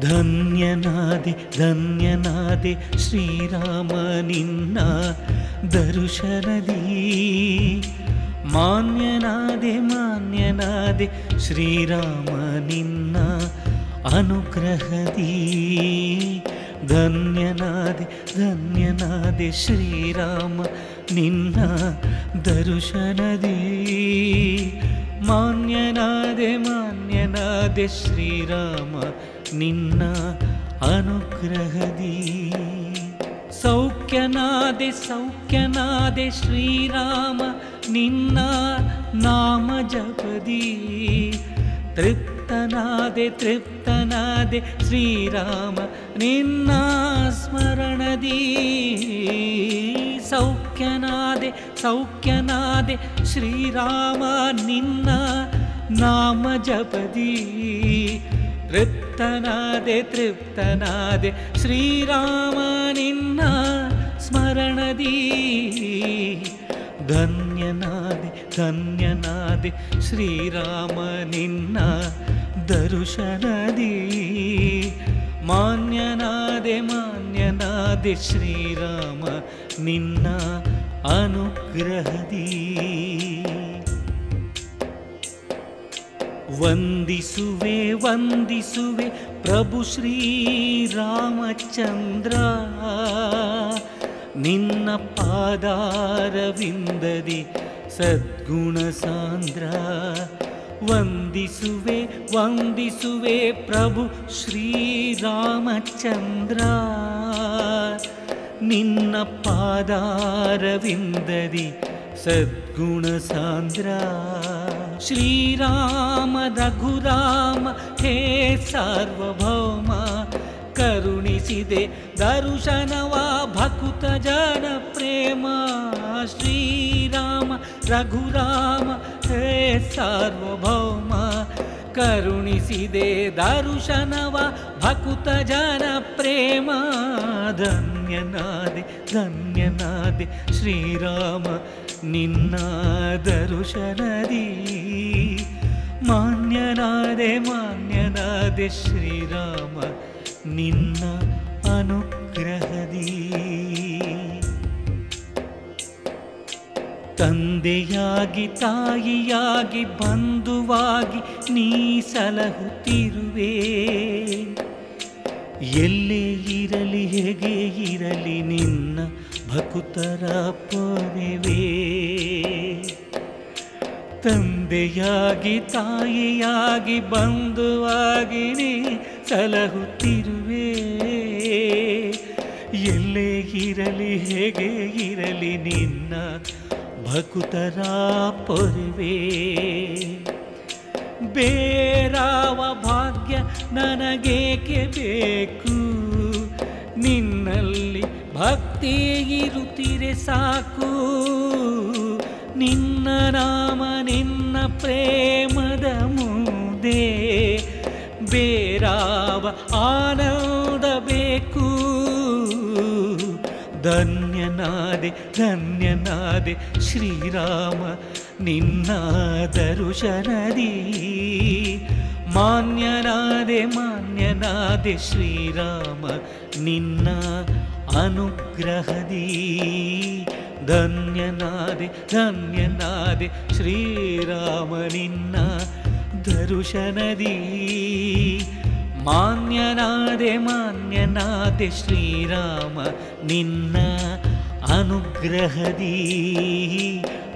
ಧನ್ಯನಾದೆ ಧನ್ಯನಾದೆ ಶ್ರೀರಾಮ ನಿನ್ನ ದರ್ಶನದಿ, ಮಾನ್ಯನಾದೆ ಮಾನ್ಯನಾದೆ ಶ್ರೀರಾಮ ನಿನ್ನ ಅನುಗ್ರಹದಿ. ಧನ್ಯನಾದೆ ಧನ್ಯನಾದೆ ಶ್ರೀರಾಮ ನಿನ್ನ ದರ್ಶನದಿ, ಮಾನ್ಯನಾದೆ ಮಾನ್ಯನಾದೆ ಶ್ರೀರಾಮ ನಿನ್ನ ಅನುಗ್ರಹದಿ. ಸೌಖ್ಯನಾದೆ ಸೌಖ್ಯನಾದೆ ಶ್ರೀರಾಮ ನಿನ್ನ ನಾಮ ಜಪದಿ, ತೃಪ್ತನಾದೆ ತೃಪ್ತನಾದೆ ಶ್ರೀರಾಮ ನಿನ್ನ ಸ್ಮರಣದಿ. ಸೌಖ್ಯನಾದೆ ಸೌಖ್ಯನಾದೆ ಶ್ರೀರಾಮ ನಿನ್ನ ನಾಮ ಜಪದಿ, ತೃಪ್ತನಾದೆ ತೃಪ್ತನಾದೆ ಶ್ರೀರಾಮ ನಿನ್ನ ಸ್ಮರಣದಿ. ಧನ್ಯನಾದೆ ಧನ್ಯನಾದೆ ಶ್ರೀರಾಮ ನಿನ್ನ ದರ್ಶನದಿ, ಮಾನ್ಯನಾದೆ ಮಾನ್ಯನಾದೆ ಶ್ರೀರಾಮ ನಿನ್ನ ಅನುಗ್ರಹದಿ. ವಂದಿಸುವೆ ವಂದಿಸುವೆ ಪ್ರಭು ಶ್ರೀರಾಮಚಂದ್ರ, ನಿನ್ನ ಪಾದಾರವಿಂದದಿ ಸದ್ಗುಣ ಸಾಂದ್ರ. ವಂದಿಸುವೆ ವಂದಿಸುವೆ ಪ್ರಭು ಶ್ರೀರಾಮಚಂದ್ರ, ನಿನ್ನ ಪಾದಾರವಿಂದದಿ ಸದ್ಗುಣ ಸಾಂದ್ರ. ಶ್ರೀರಾಮ ರಘುರಾಮ ಹೇ ಸಾರ್ವಭೌಮ, ಕರುಣಿಸಿದೆ ದರ್ಶನವ ಭಕುತ ಜನ ಪ್ರೇಮ. ಶ್ರೀರಾಮ ರಘುರಾಮ ಹೇ ಸಾರ್ವಭೌಮ, ಕರುಣಿಸಿದೆ ದರ್ಶನವ ಭಕುತ ಜನ ಪ್ರೇಮ. ಧನ್ಯನಾದೆ ಧನ್ಯನಾದೆ ಶ್ರೀರಾಮ ನಿನ್ನ ದರ್ಶನದಿ, ಮಾನ್ಯನಾದೆ ಮಾನ್ಯನಾದೆ ಶ್ರೀರಾಮ ನಿನ್ನ ಅನುಗ್ರಹದಿ. ತಂದೆಯಾಗಿ ತಾಯಿಯಾಗಿ ಬಂಧುವಾಗಿ ನೀ ಸಲಹುತ್ತಿರುವೆ, ಎಲ್ಲೇ ಇರಲಿ ಹೇಗೆ ಇರಲಿ ನಿನ್ನ ಭಕುತರ ಪೊರೆವೇ. ತಂದೆಯಾಗಿ ತಾಯಿಯಾಗಿ ಬಂಧುವಾಗಿ ನೀ ಸಲಹುತ್ತಿರುವೆ, ಎಲ್ಲೇ ಇರಲಿ ಹೇಗೆ ಇರಲಿ ನಿನ್ನ ಭಕುತರ ಪೊರೆವೇ. ಬೇರಾವ ಭಾಗ್ಯ ನನಗೇಕೆ ಬೇಕು, ನಿನ್ನಲ್ಲಿ ಭಕ್ತಿ ಇರುತ್ತಿರೆ ಸಾಕು. ನಿನ್ನ ನಾಮ ನಿನ್ನ ಪ್ರೇಮದ ಮುಂದೆ ಬೇರಾವ ಆನಂದ ಬೇಕು. ಧನ್ಯನಾದೆ ಧನ್ಯನಾದೆ ಶ್ರೀರಾಮ ನಿನ್ನ ದರ್ಶನದಿ, ಮಾನ್ಯನಾದೆ ಮಾನ್ಯನಾದೆ ಶ್ರೀರಾಮ ನಿನ್ನ ಅನುಗ್ರಹದಿ. ಧನ್ಯನಾದೆ ಧನ್ಯನಾದೆ ಶ್ರೀರಾಮ ನಿನ್ನ ದರ್ಶನದಿ, ಮಾನ್ಯನಾದೆ ಮಾನ್ಯನಾದೆ ಶ್ರೀರಾಮ ನಿನ್ನ ಅನುಗ್ರಹದಿ.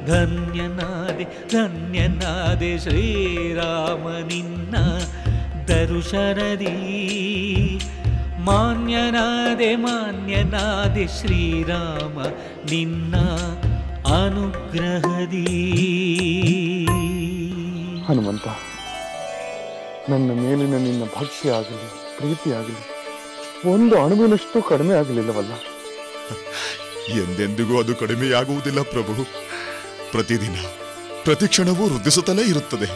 ಧನ್ಯನಾದೆ ಧನ್ಯನಾದೆ ಶ್ರೀರಾಮ ನಿನ್ನ ದರ್ಶನದಿ, ಮಾನ್ಯನಾದೆ ಮಾನ್ಯನಾದೆ ಶ್ರೀರಾಮ ನಿನ್ನ ಅನುಗ್ರಹದಿ. ಹನುಮಂತ, ನನ್ನ ಮೇಲಿನ ನಿನ್ನ ಭಕ್ತಿ ಆಗಲಿ ಪ್ರೀತಿ ಆಗಲಿ ಒಂದು ಅಣುವಿನಷ್ಟು ಕಡಿಮೆ ಆಗಲಿಲ್ಲವಲ್ಲ? ಎಂದೆಂದಿಗೂ ಅದು ಕಡಿಮೆಯಾಗುವುದಿಲ್ಲ ಪ್ರಭು. ಪ್ರತಿದಿನ ಪ್ರತಿ ಕ್ಷಣವೂ ವೃದ್ಧಿಸುತ್ತಲೇ ಇರುತ್ತದೆ,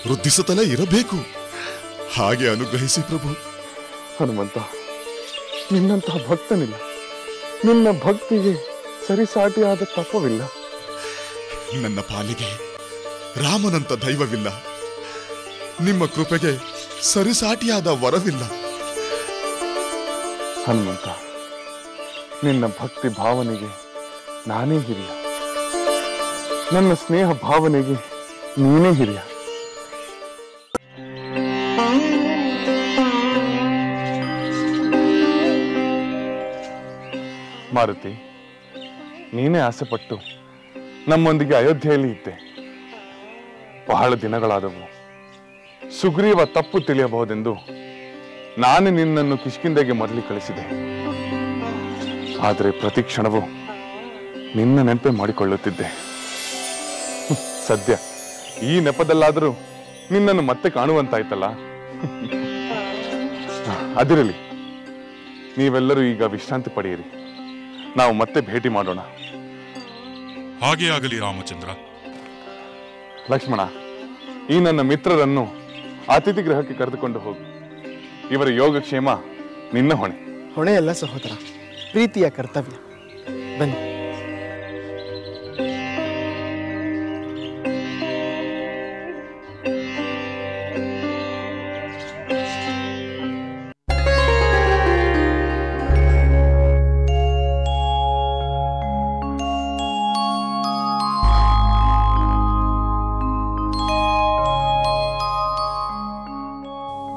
ವೃದ್ಧಿಸುತ್ತಲೇ ಇರಬೇಕು. ಹಾಗೆ ಅನುಗ್ರಹಿಸಿ ಪ್ರಭು. ಹನುಮಂತ, ನಿನ್ನಂತಹ ಭಕ್ತನಿಲ್ಲ, ನಿನ್ನ ಭಕ್ತಿಗೆ ಸರಿಸಾಟಿಯಾದ ತಪವಿಲ್ಲ. ನನ್ನ ಪಾಲಿಗೆ ರಾಮನಂತ ದೈವವಿಲ್ಲ, ನಿಮ್ಮ ಕೃಪೆಗೆ ಸರಿಸಾಟಿಯಾದ ವರವಿಲ್ಲ. ಹನುಮಂತ, ನಿನ್ನ ಭಕ್ತಿ ಭಾವನೆಗೆ ನಾನೇ ಹಿರಿಯ, ನನ್ನ ಸ್ನೇಹ ಭಾವನೆಗೆ ನೀನೇ ಹಿರಿಯ. ಮಾರುತಿ, ನೀನೇ ಆಸೆಪಟ್ಟು ನಮ್ಮೊಂದಿಗೆ ಅಯೋಧ್ಯೆಯಲ್ಲಿ ಇದ್ದೆ. ಬಹಳ ದಿನಗಳಾದವು. ಸುಗ್ರೀವ ತಪ್ಪು ತಿಳಿಯಬಹುದೆಂದು ನಾನು ನಿನ್ನನ್ನು ಕಿಷ್ಕಿಂಧೆಗೆ ಮರಳಿ ಕಳಿಸಿದೆ. ಆದರೆ ಪ್ರತಿ ಕ್ಷಣವೂ ನಿನ್ನ ನೆನಪೆ ಮಾಡಿಕೊಳ್ಳುತ್ತಿದ್ದೆ. ಸದ್ಯ ಈ ನೆಪದಲ್ಲಾದರೂ ನಿನ್ನನ್ನು ಮತ್ತೆ ಕಾಣುವಂತಾಯ್ತಲ್ಲ. ಅದಿರಲಿ, ನೀವೆಲ್ಲರೂ ಈಗ ವಿಶ್ರಾಂತಿ ಪಡೆಯಿರಿ. ನಾವು ಮತ್ತೆ ಭೇಟಿ ಮಾಡೋಣ. ಹಾಗೇ ಆಗಲಿ ರಾಮಚಂದ್ರ. ಲಕ್ಷ್ಮಣ, ಈ ನನ್ನ ಮಿತ್ರರನ್ನು ಅತಿಥಿ ಗೃಹಕ್ಕೆ ಕರೆದುಕೊಂಡು ಹೋಗು. ಇವರ ಯೋಗಕ್ಷೇಮ ನಿನ್ನ ಹೊಣೆ. ಹೊಣೆಯಲ್ಲ ಸಹೋದರ, ಪ್ರೀತಿಯ ಕರ್ತವ್ಯ. ಬನ್ನಿ.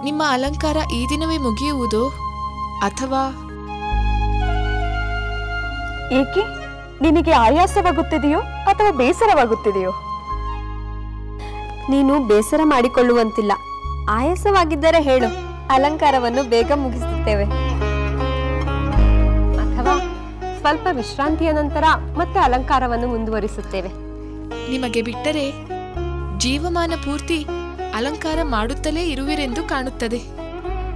ನಿಮ್ಮ ಅಲಂಕಾರ ಈ ದಿನವೇ ಮುಗಿಯುವುದೋ ಅಥವಾ? ಏಕೆ? ನಿನಗೆ ಆಯಾಸವಾಗುತ್ತಿದೆಯೋ ಅಥವಾ ಬೇಸರವಾಗುತ್ತಿದೆಯೋ? ನೀನು ಬೇಸರ ಮಾಡಿಕೊಳ್ಳುವಂತಿಲ್ಲ. ಆಯಾಸವಾಗಿದ್ದರೆ ಹೇಳು, ಅಲಂಕಾರವನ್ನು ಬೇಗ ಮುಗಿಸುತ್ತೇವೆ. ಅಥವಾ ಸ್ವಲ್ಪ ವಿಶ್ರಾಂತಿಯ ನಂತರ ಮತ್ತೆ ಅಲಂಕಾರವನ್ನು ಮುಂದುವರಿಸುತ್ತೇವೆ. ನಿಮಗೆ ಬಿಟ್ಟರೆ ಜೀವಮಾನ ಪೂರ್ತಿ ಅಲಂಕಾರ ಮಾಡುತ್ತಲೇ ಇರುವಿರೆಂದು ಕಾಣುತ್ತದೆ.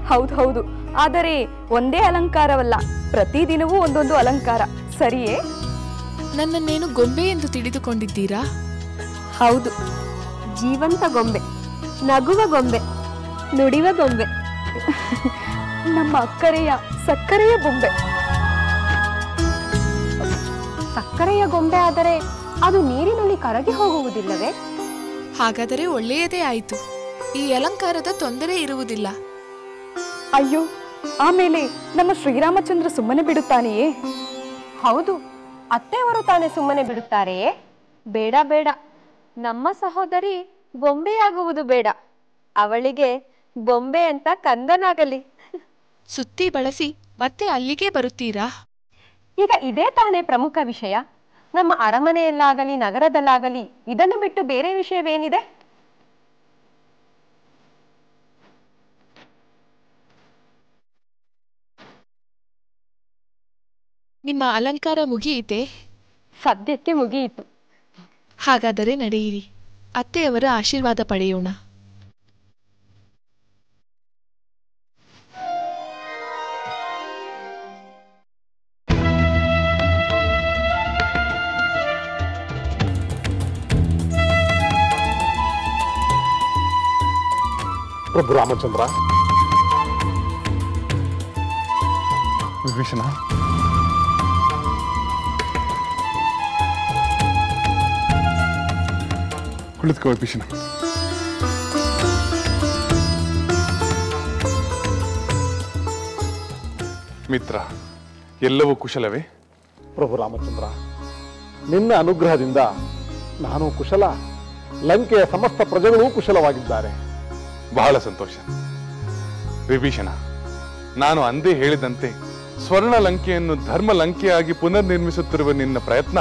ಹೌದು ಹೌದು, ಆದರೆ ಒಂದೇ ಅಲಂಕಾರವಲ್ಲ, ಪ್ರತಿದಿನವೂ ಒಂದೊಂದು ಅಲಂಕಾರ, ಸರಿಯೇ? ನನ್ನನ್ನೇನು ಗೊಂಬೆ ಎಂದು ತಿಳಿದುಕೊಂಡಿದ್ದೀರಾ? ಹೌದು, ಜೀವಂತ ಗೊಂಬೆ, ನಗುವ ಗೊಂಬೆ, ನುಡಿವ ಗೊಂಬೆ, ನಮ್ಮ ಅಕ್ಕರೆಯ ಸಕ್ಕರೆಯ ಬೊಂಬೆ. ಸಕ್ಕರೆಯ ಗೊಂಬೆ ಆದರೆ ಅದು ನೀರಿನಲ್ಲಿ ಕರಗಿ ಹೋಗುವುದಿಲ್ಲವೇ? ಹಾಗಾದರೆ ಒಳ್ಳೆಯದೇ ಆಯಿತು. ಈ ಅಲಂಕಾರದ ತೊಂದರೆ ಇರುವುದಿಲ್ಲ. ಅಯ್ಯೋ, ಆಮೇಲೆ ನಮ್ಮ ಶ್ರೀರಾಮಚಂದ್ರ ಸುಮ್ಮನೆ ಬಿಡುತ್ತಾನೆಯೇ? ಹೌದು, ಅತ್ತೆಯವರು ತಾನೇ ಸುಮ್ಮನೆ ಬಿಡುತ್ತಾರೆಯೇ? ಬೇಡ ಬೇಡ, ನಮ್ಮ ಸಹೋದರಿ ಬೊಂಬೆಯಾಗುವುದು ಬೇಡ. ಅವಳಿಗೆ ಬೊಂಬೆ ಅಂತ ಕಂದನಾಗಲಿ. ಸುತ್ತಿ ಬಳಸಿ ಮತ್ತೆ ಅಲ್ಲಿಗೆ ಬರುತ್ತೀರಾ? ಈಗ ಇದೇ ತಾನೇ ಪ್ರಮುಖ ವಿಷಯ. ನಮ್ಮ ಅರಮನೆಯಲ್ಲಾಗಲಿ ನಗರದಲ್ಲಾಗಲಿ ಇದನ್ನು ಬಿಟ್ಟು ಬೇರೆ ವಿಷಯವೇನಿದೆ? ನಿಮ್ಮ ಅಲಂಕಾರ ಮುಗಿಯಿತೆ? ಸದ್ಯಕ್ಕೆ ಮುಗಿಯಿತು. ಹಾಗಾದರೆ ನಡೆಯಿರಿ, ಅತ್ತೆಯವರ ಆಶೀರ್ವಾದ ಪಡೆಯೋಣ. ಪ್ರಭು ರಾಮಚಂದ್ರ. ವಿಭೀಷಣ, ಕುಳಿತುಕೋ ವಿಭೀಷಣ. ಮಿತ್ರ, ಎಲ್ಲವೂ ಕುಶಲವೇ? ಪ್ರಭು ರಾಮಚಂದ್ರ, ನಿನ್ನ ಅನುಗ್ರಹದಿಂದ ನಾನು ಕುಶಲ, ಲಂಕೆಯ ಸಮಸ್ತ ಪ್ರಜೆಗಳೂ ಕುಶಲವಾಗಿದ್ದಾರೆ. ಬಹಳ ಸಂತೋಷ. ವಿಭೀಷಣ, ನಾನು ಅಂದೇ ಹೇಳಿದಂತೆ ಸ್ವರ್ಣ ಲಂಕೆಯನ್ನು ಧರ್ಮ ಲಂಕೆಯಾಗಿ ಪುನರ್ ನಿರ್ಮಿಸುತ್ತಿರುವ ನಿನ್ನ ಪ್ರಯತ್ನ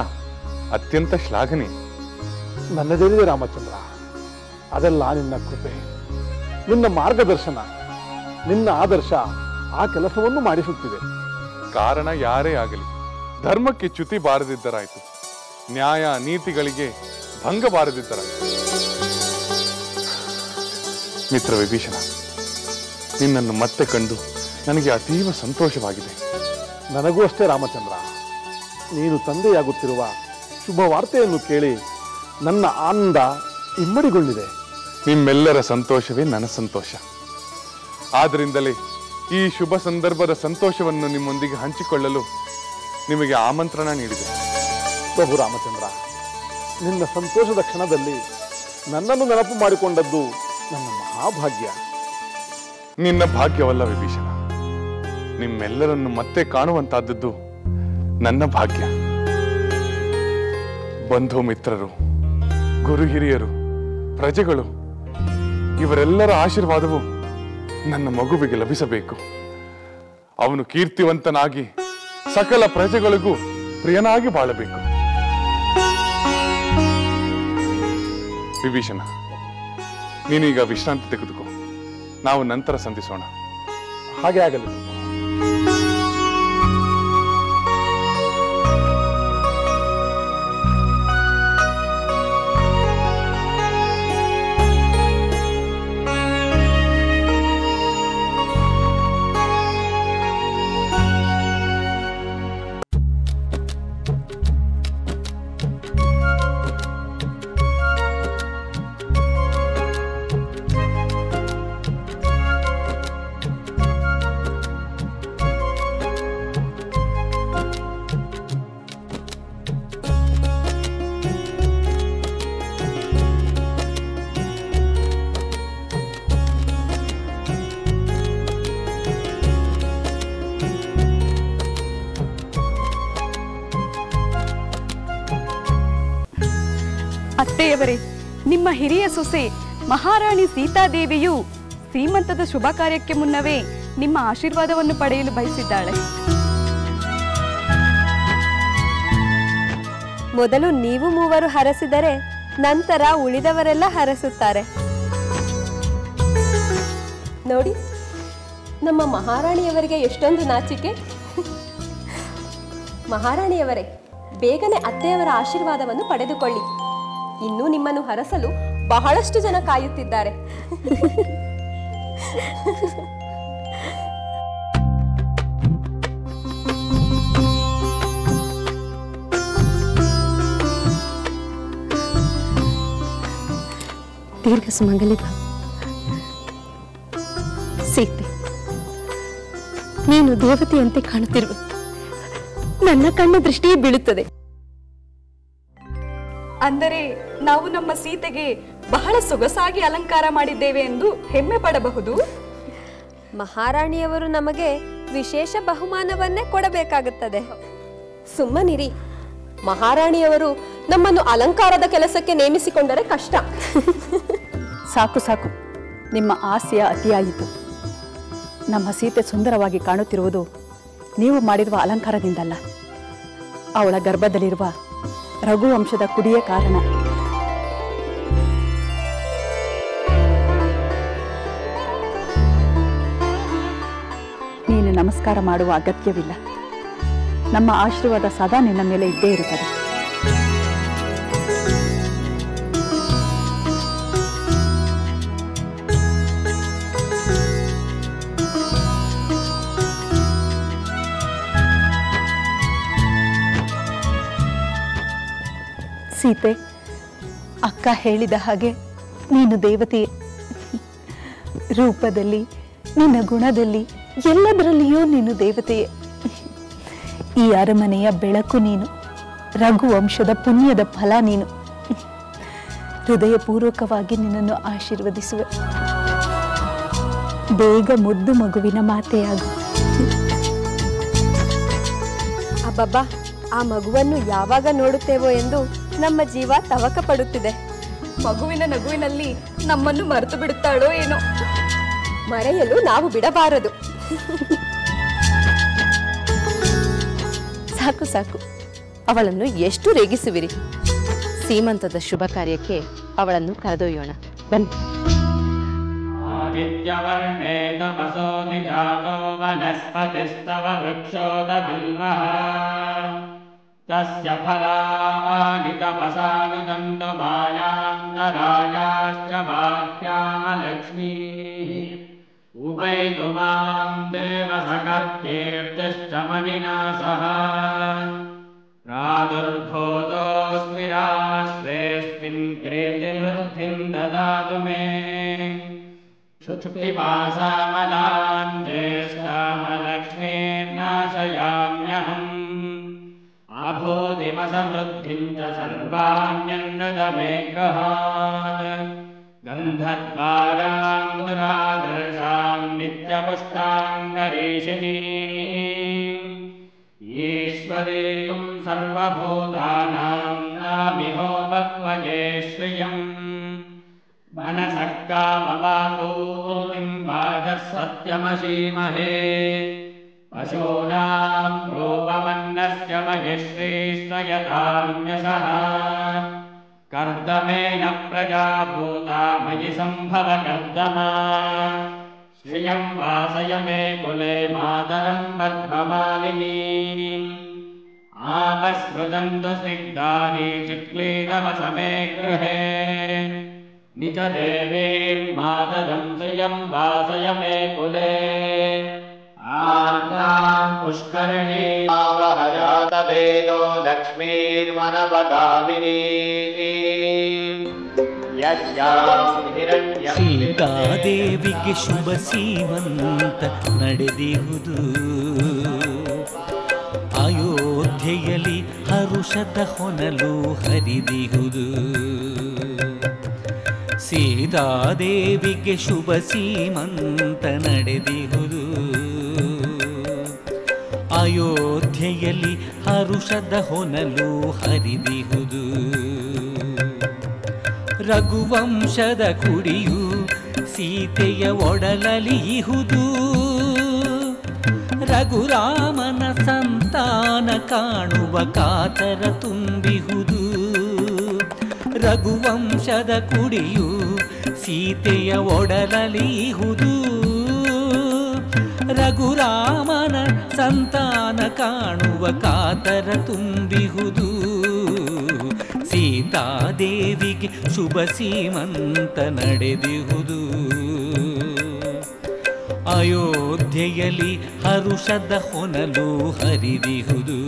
ಅತ್ಯಂತ ಶ್ಲಾಘನೀಯ. ನನ್ನದೇನಿದೆ ರಾಮಚಂದ್ರ, ಅದೆಲ್ಲ ನಿನ್ನ ಕೃಪೆ, ನಿನ್ನ ಮಾರ್ಗದರ್ಶನ, ನಿನ್ನ ಆದರ್ಶ ಆ ಕೆಲಸವನ್ನು ಮಾಡಿಸುತ್ತಿದೆ. ಕಾರಣ ಯಾರೇ ಆಗಲಿ ಧರ್ಮಕ್ಕೆ ಚ್ಯುತಿ ಬಾರದಿದ್ದರಾಯ್ತು, ನ್ಯಾಯ ನೀತಿಗಳಿಗೆ ಭಂಗ ಬಾರದಿದ್ದರಾಯ್ತು. ಮಿತ್ರ ವಿಭೀಷಣ, ನಿನ್ನನ್ನು ಮತ್ತೆ ಕಂಡು ನನಗೆ ಅತೀವ ಸಂತೋಷವಾಗಿದೆ. ನನಗೂ ಅಷ್ಟೇ ರಾಮಚಂದ್ರ. ನೀನು ತಂದೆಯಾಗುತ್ತಿರುವ ಶುಭ ವಾರ್ತೆಯನ್ನು ಕೇಳಿ ನನ್ನ ಆನಂದ ಇಮ್ಮಡಿಗೊಂಡಿದೆ. ನಿಮ್ಮೆಲ್ಲರ ಸಂತೋಷವೇ ನನ್ನ ಸಂತೋಷ. ಆದ್ದರಿಂದಲೇ ಈ ಶುಭ ಸಂದರ್ಭದ ಸಂತೋಷವನ್ನು ನಿಮ್ಮೊಂದಿಗೆ ಹಂಚಿಕೊಳ್ಳಲು ನಿಮಗೆ ಆಮಂತ್ರಣ ನೀಡಿದೆ. ಪ್ರಭು ರಾಮಚಂದ್ರ, ನಿನ್ನ ಸಂತೋಷದ ಕ್ಷಣದಲ್ಲಿ ನನ್ನನ್ನು ನೆನಪು ಮಾಡಿಕೊಂಡದ್ದು ನನ್ನ ಮಹಾಭಾಗ್ಯ. ನಿನ್ನ ಭಾಗ್ಯವಲ್ಲ ವಿಭೀಷಣ, ನಿಮ್ಮೆಲ್ಲರನ್ನು ಮತ್ತೆ ಕಾಣುವಂತಾದದ್ದು ನನ್ನ ಭಾಗ್ಯ. ಬಂಧು ಮಿತ್ರರು, ಗುರು ಹಿರಿಯರು, ಪ್ರಜೆಗಳು ಇವರೆಲ್ಲರ ಆಶೀರ್ವಾದವು ನನ್ನ ಮಗುವಿಗೆ ಲಭಿಸಬೇಕು. ಅವನು ಕೀರ್ತಿವಂತನಾಗಿ ಸಕಲ ಪ್ರಜೆಗಳಿಗೂ ಪ್ರಿಯನಾಗಿ ಬಾಳಬೇಕು. ವಿಭೀಷಣ, ನೀನೀಗ ವಿಶ್ರಾಂತಿ ತೆಗೆದುಕೋ. ನಾವು ನಂತರ ಸಂಧಿಸೋಣ. ಹಾಗೆ ಆಗಲಿ. ಅತ್ತೆಯವರೇ, ನಿಮ್ಮ ಹಿರಿಯ ಸೊಸೆ ಮಹಾರಾಣಿ ಸೀತಾದೇವಿಯು ಸೀಮಂತದ ಶುಭ ಕಾರ್ಯಕ್ಕೆ ಮುನ್ನವೇ ನಿಮ್ಮ ಆಶೀರ್ವಾದವನ್ನು ಪಡೆಯಲು ಬಯಸಿದ್ದಾಳೆ. ಮೊದಲು ನೀವು ಮೂವರು ಹರಸಿದರೆ ನಂತರ ಉಳಿದವರೆಲ್ಲ ಹರಸುತ್ತಾರೆ. ನೋಡಿ, ನಮ್ಮ ಮಹಾರಾಣಿಯವರಿಗೆ ಎಷ್ಟೊಂದು ನಾಚಿಕೆ. ಮಹಾರಾಣಿಯವರೇ, ಬೇಗನೆ ಅತ್ತೆಯವರ ಆಶೀರ್ವಾದವನ್ನು ಪಡೆದುಕೊಳ್ಳಿ. ಇನ್ನೂ ನಿಮ್ಮನ್ನು ಹರಸಲು ಬಹಳಷ್ಟು ಜನ ಕಾಯುತ್ತಿದ್ದಾರೆ. ದೀರ್ಘ ಸುಮಂಗಲಿ ಭವ. ಸೀತೆ, ನೀನು ದೇವತೆಯಂತೆ ಕಾಣುತ್ತಿರುವ ನನ್ನ ಕಣ್ಣು ದೃಷ್ಟಿಯೇ ಬೀಳುತ್ತದೆ. ಅಂದರೆ ನಾವು ನಮ್ಮ ಸೀತೆಗೆ ಬಹಳ ಸೊಗಸಾಗಿ ಅಲಂಕಾರ ಮಾಡಿದ್ದೇವೆ ಎಂದು ಹೆಮ್ಮೆ ಪಡಬಹುದು. ಮಹಾರಾಣಿಯವರು ನಮಗೆ ವಿಶೇಷ ಬಹುಮಾನವನ್ನೇ ಕೊಡಬೇಕಾಗುತ್ತದೆ. ಸುಮ್ಮನಿರಿ, ಮಹಾರಾಣಿಯವರು ನಮ್ಮನ್ನು ಅಲಂಕಾರದ ಕೆಲಸಕ್ಕೆ ನೇಮಿಸಿಕೊಂಡರೆ ಕಷ್ಟ. ಸಾಕು ಸಾಕು, ನಿಮ್ಮ ಆಸೆಯ ಅತಿಯಾಯಿತು. ನಮ್ಮ ಸೀತೆ ಸುಂದರವಾಗಿ ಕಾಣುತ್ತಿರುವುದು ನೀವು ಮಾಡಿರುವ ಅಲಂಕಾರದಿಂದಲ್ಲ, ಅವಳ ಗರ್ಭದಲ್ಲಿರುವ ರಘುವಂಶದ ಕುಡಿಯೇ ಕಾರಣ. ನೀನು ನಮಸ್ಕಾರ ಮಾಡುವ ಅಗತ್ಯವಿಲ್ಲ. ನಮ್ಮ ಆಶೀರ್ವಾದ ಸದಾ ನಿನ್ನ ಮೇಲೆ ಇದ್ದೇ ಇರುತ್ತದೆ. ಸೀತೆ, ಅಕ್ಕ ಹೇಳಿದ ಹಾಗೆ ನೀನು ದೇವತೆಯೇ. ರೂಪದಲ್ಲಿ, ನಿನ್ನ ಗುಣದಲ್ಲಿ, ಎಲ್ಲದರಲ್ಲಿಯೂ ನೀನು ದೇವತೆಯೇ. ಈ ಅರಮನೆಯ ಬೆಳಕು ನೀನು, ರಘುವಂಶದ ಪುಣ್ಯದ ಫಲ ನೀನು. ಹೃದಯಪೂರ್ವಕವಾಗಿ ನಿನ್ನನ್ನು ಆಶೀರ್ವದಿಸುವೆ. ಬೇಗ ಮುದ್ದು ಮಗುವಿನ ಮಾತೆಯಾಗು. ಅಬ್ಬಬ್ಬಾ, ಆ ಮಗುವನ್ನು ಯಾವಾಗ ನೋಡುತ್ತೇವೋ ಎಂದು ನಮ್ಮ ಜೀವ ತವಕ ಪಡುತ್ತಿದೆ. ಮಗುವಿನ ನಗುವಿನಲ್ಲಿ ನಮ್ಮನ್ನು ಮರೆತು ಬಿಡುತ್ತಾಳೋ ಏನೋ. ಮರೆಯಲು ನಾವು ಬಿಡಬಾರದು. ಸಾಕು ಸಾಕು, ಅವಳನ್ನು ಎಷ್ಟು ರೇಗಿಸುವಿರಿ. ಸೀಮಂತದ ಶುಭ ಕಾರ್ಯಕ್ಕೆ ಅವಳನ್ನು ಕರೆದೊಯ್ಯೋಣ. ಬನ್ನಿ. ಆದಿತ್ಯವರ್ಣೇ ತಪಸೋ ನಿಜಾತೋ ವನಸ್ಪತಿಸ್ತವ ವೃಕ್ಷೋದಬಿಲ್ವಃ ತಸ್ಯ ಫಲಾನಿ ತಪಸಾನುದಂತು ಮಾಯಾಂತರಾಯಾಶ್ಚ ಬಾಹ್ಯಾಮ ಲಕ್ಷ್ಮೀಃ ಉಪೈತು ಮಾಂ ದೇವಸಖಕೀರ್ತಿಶ್ಚ ಮನಿನಾ ಸಹ ಪ್ರಾದುರ್ಭೂತೋऽಸ್ಮಿ ರಾಷ್ಟ್ರೇऽಸ್ಮಿನ್ ಕೀರ್ತಿವೃದ್ಧಿಂ ದದಾತು ಮೇ ಶುಚಿಪಿಪಾಸಾಮಲಾನ್ ಜ್ಯೇಷ್ಠಾಮಲಕ್ಷ್ಮೀರ್ನಾಶಯಾಮ್ಯಹम् ಅಭೂತಿಮಸಮೃದ್ಧಿಂ ಚ ಸರ್ವಾಣ್ಯನ್ನದಮೇಘಾನ್ ಗಂಧದ್ವಾರಾಂ ದುರಾದರ್ಶಾಂ ನಿತ್ಯಪುಷ್ಟಾಂ ಗರೀಷಿಣೀಂ सदेतुं सर्वभूतानां नामिहो भक्वये श्रियम् मनसः कामवागोतिं वाचः सत्यमशीमहे पशूनां रूपमन्नस्य महिश्रीश्रयतान्यशः कर्दमेन प्रजाभूता मयि सम्भव कर्दमा श्रियं वासय मे कुले मातरं बद्ध्वमालिनी आपस्मृतन्तु स्निग्धानि चिक्लीतवसमे गृहे निजदेवीं मातरं श्रियं वासय मे कुले आर्तां पुष्करिणीमावहजातवेदो लक्ष्मीर्मनवगामिनी ಸೀತಾದೇವಿಗೆ ಶುಭ ಸೀಮಂತ ನಡೆದಿರುವುದು ಅಯೋಧ್ಯೆಯಲ್ಲಿ ಹರುಷದ ಹೊನಲು ಹರಿದಿರುವುದು ಸೀತಾದೇವಿಗೆ ಶುಭ ಸೀಮಂತ ನಡೆದಿರುವುದು ಅಯೋಧ್ಯೆಯಲ್ಲಿ ಹರುಷದ ಹೊನಲು ಹರಿದಿರುವುದು ರಘುವಂಶದ ಕುಡಿಯು ಸೀತೆಯ ಒಡಲಲಿಹುದು ರಘುರಾಮನ ಸಂತಾನ ಕಾಣುವ ಕಾತರ ತುಂಬಿಹುದು ರಘುವಂಶದ ಕುಡಿಯು ಸೀತೆಯ ಒಡಲಲಿಹುದು ರಘುರಾಮನ ಸಂತಾನ ಕಾಣುವ ಕಾತರ ತುಂಬಿಹುದು ಸೀತಾದೇವಿಗೆ ಶುಭ ಸೀಮಂತ ನಡೆದಿಹುದು ಅಯೋಧ್ಯೆಯಲ್ಲಿ ಹರುಷದ ಹೊನಲು ಹರಿದಿಹುದು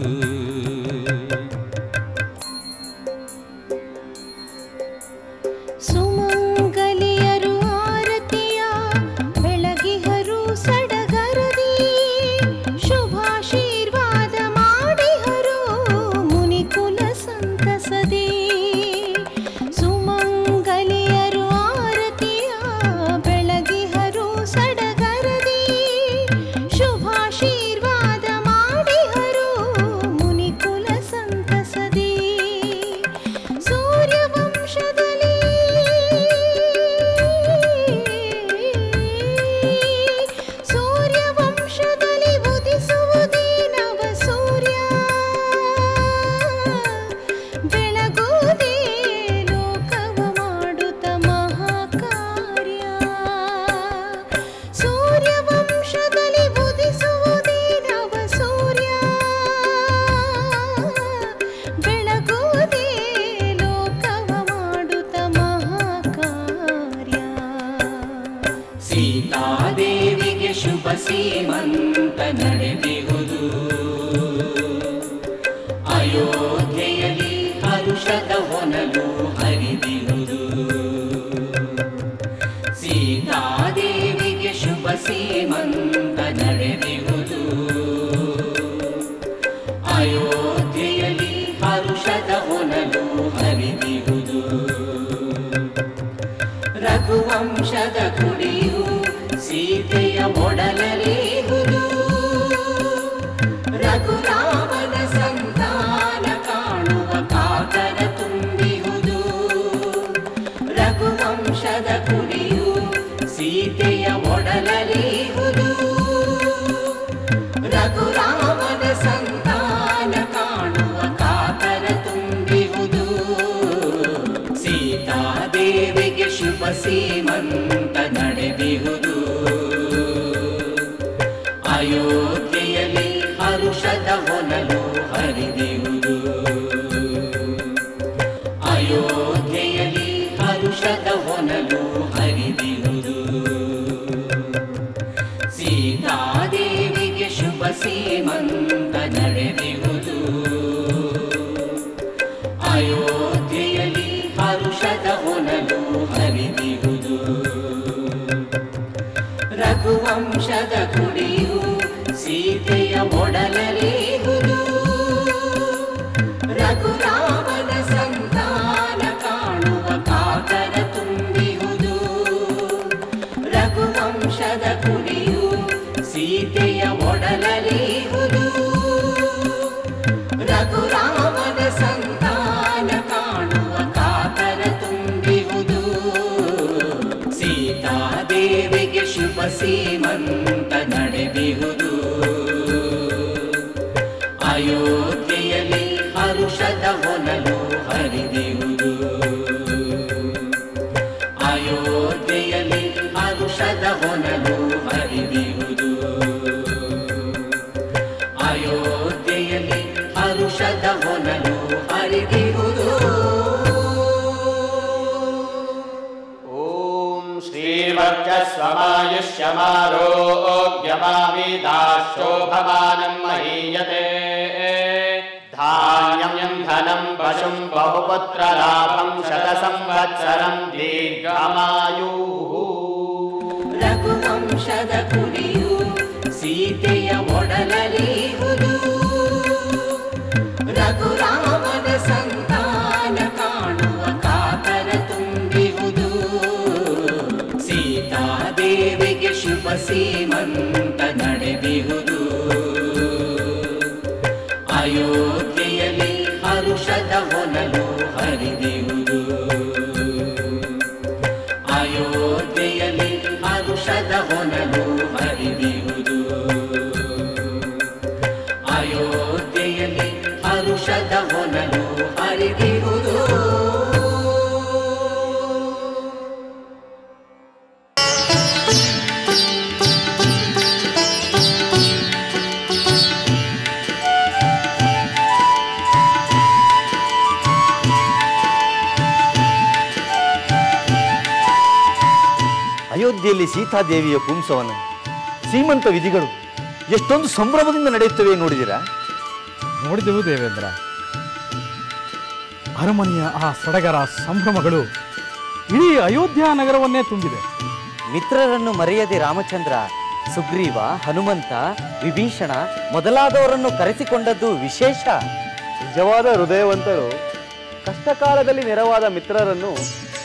ಸುಮಂಗಲಿಯರು ಆರತಿಯ ಬೆಳಗಿಹರು ಸಡಗರದಿ ಶುಭಾಶೀರ್ವಾದ ಮಾಡಿಹರು ಮುನಿಕುಲ ಸಂತಸದಿ ಸುಮಂಗಲಿಯರು ಆರತಿಯ ಬೆಳಗಿಹರು ಸಡಗರದಿ ಶುಭಾಶೀರ್ವಾದ ಮಾಡಿಹರು ಮುನಿಕುಲ ಸಂತಸದಿ ಸೂರ್ಯವಂಶದಲ್ಲಿ ಉದಿಸುವುದೇ ನವ ಸೂರ್ಯ ಬೆಳಗುವುದೇ ಲೋಕವ ಮಾಡುತ್ತ ಮಹಾಕಾರ್ಯ ಸೂರ್ಯವಂಶದಲ್ಲಿ ಉದಿಸುವುದೇ ನವ ಸೂರ್ಯ ಬೆಳಗುವುದೇ ಲೋಕವ ಮಾಡುತ್ತ ಮಹಾಕಾರ್ಯ ಸೀತಾದೇವಿಗೆ ಶುಭ ಸೀಮಂತ ನಡೆದಿರುವುದು ಅಯೋಧ್ಯೆಯಲ್ಲಿ ಹರುಷದ ಹೊನಲು ಹರಿದಿರುವುದು ಸೀತಾದೇವಿಗೆ ಶುಭ ಸೀಮಂತ ನಡೆದಿರುವುದು ಅಯೋಧ್ಯೆಯಲ್ಲಿ ಹರುಷದ ಹೊನಲು ಹರಿದಿರುವುದು ರಘುವಂಶದ ಕುಡಿಯು ಸೀತೆಯ ಒಡಲಲಿಹುದು ರಘುರಾಮನ ಸಂತಾನ ಕಾಣುವ ಕಾತರ ತುಂಬಿಹುದು ರಘುವಂಶದ ಕುಡಿಯು ಸೀತೆಯ ಒಡಲಲಿಹುದು ರಘುರಾಮನ ಸಂತಾನ ಕಾಣುವ ಕಾತರ ತುಂಬಿಹುದು ಸೀತಾದೇವಿಗೆ ಶುಭ ಸೀಮಂತ ನಡೆದಿರುವುದು ಅಯೋಧ್ಯೆಯಲ್ಲಿ ಹರುಷದ ಹೊನಲು ಹರಿದಿರುವುದು ಅಯೋಧ್ಯೆಯಲ್ಲಿ ಹರುಷದ ಹೊನಲು ಹರಿದಿರುವುದು ಸೀತಾದೇವಿಗೆ ಶುಭ ಸೀಮಂತ ನಡೆದಿರುವುದು ಅಯೋಧ್ಯೆಯಲ್ಲಿ ಹರುಷದ ಹೊನಲು ಹರಿದಿರುವುದು ರಘುವಂಶದ ಕುಡಿಯು ಸೀತೆಯ ಒಡಲಲಿಹುದು ರಘುರಾಮನ ಸಂತಾನ ಕಾಣುವ ಕಾತರ ತುಂಬಿಹುದು ರಘುವಂಶದ ಕುಡಿಯು ಸೀತೆಯ ಒಡಲಲಿಹುದು ಸೀತಾದೇವಿಗೆ ಶುಭ ಸೀಮಂತ ನಡೆದಿರುವುದು ಅಯೋಧ್ಯೆಯಲ್ಲಿ ಹರುಷದ ಹೊನಲು ಹರಿದಿರುವುದು ಅಯೋಧ್ಯೆಯಲ್ಲಿ ಹರುಷದ ಹೊನಲು ಹರಿದಿರುವುದು ಅಯೋಧ್ಯೆಯಲ್ಲಿ ಹರುಷದ ಹೊನಲು ಹರಿದಿರುವುದು ಶ್ರೀವರ್ಚಸ್ವಮಾಯುಷ್ಯಮಾರೋಗ್ಯಮಾವಿದಾಶೋಭಮಾನಂ ಮಹೀಯತೆ ಧಾನ್ಯಂ ಧನಂ ಪಶುಂ ಬಹುಪುತ್ರಲಾಭಂ ಶತಸಂವತ್ಸರಂ ದೀರ್ಘಮಾಯುಃ ರಘುವಂಶದ ಕುಡಿಯು ಸೀತೆಯ ಒಡಲಲಿಹುದು ರಘುರಾಮನ ಸಂತಾನ ಕಾಣುವ ಕಾತರ ತುಂಬಿಹುದು ಸೀತಾದೇವಿಗೆ ಶುಭ ಸೀಮಂತ ನಡೆದಿಹುದು ಅಯೋಧ್ಯೆಯಲ್ಲಿ ಹರುಷದ ಹೊನಲು ಹರಿದಿಹುದು ಅಯೋಧ್ಯೆಯಲ್ಲಿ ಹರುಷದ ಹೊನಲು ಹರಿದಿಹುದು ಅಯೋಧ್ಯೆಯಲ್ಲಿ ಹರುಷದ ಹೊನಲು ಹರಿದಿಹುದು ಅಯೋಧ್ಯೆಯಲ್ಲಿ ಸೀತಾದೇವಿಯ ಪುಂಸವನ ಸೀಮಂತ ವಿಧಿಗಳು ಎಷ್ಟೊಂದು ಸಂಭ್ರಮದಿಂದ ನಡೆಯುತ್ತವೆ ನೋಡಿದಿರಾ? ನೋಡಿದೆವು ದೇವೇಂದ್ರ. ಅರಮನೆಯ ಆ ಸಡಗರ ಸಂಭ್ರಮಗಳು ಇಡೀ ಅಯೋಧ್ಯ ನಗರವನ್ನೇ ತುಂಬಿದೆ. ಮಿತ್ರರನ್ನು ಮರೆಯದೆ ರಾಮಚಂದ್ರ ಸುಗ್ರೀವ, ಹನುಮಂತ, ವಿಭೀಷಣ ಮೊದಲಾದವರನ್ನು ಕರೆಸಿಕೊಂಡದ್ದು ವಿಶೇಷ. ನಿಜವಾದ ಹೃದಯವಂತರು ಕಷ್ಟಕಾಲದಲ್ಲಿ ನೆರವಾದ ಮಿತ್ರರನ್ನು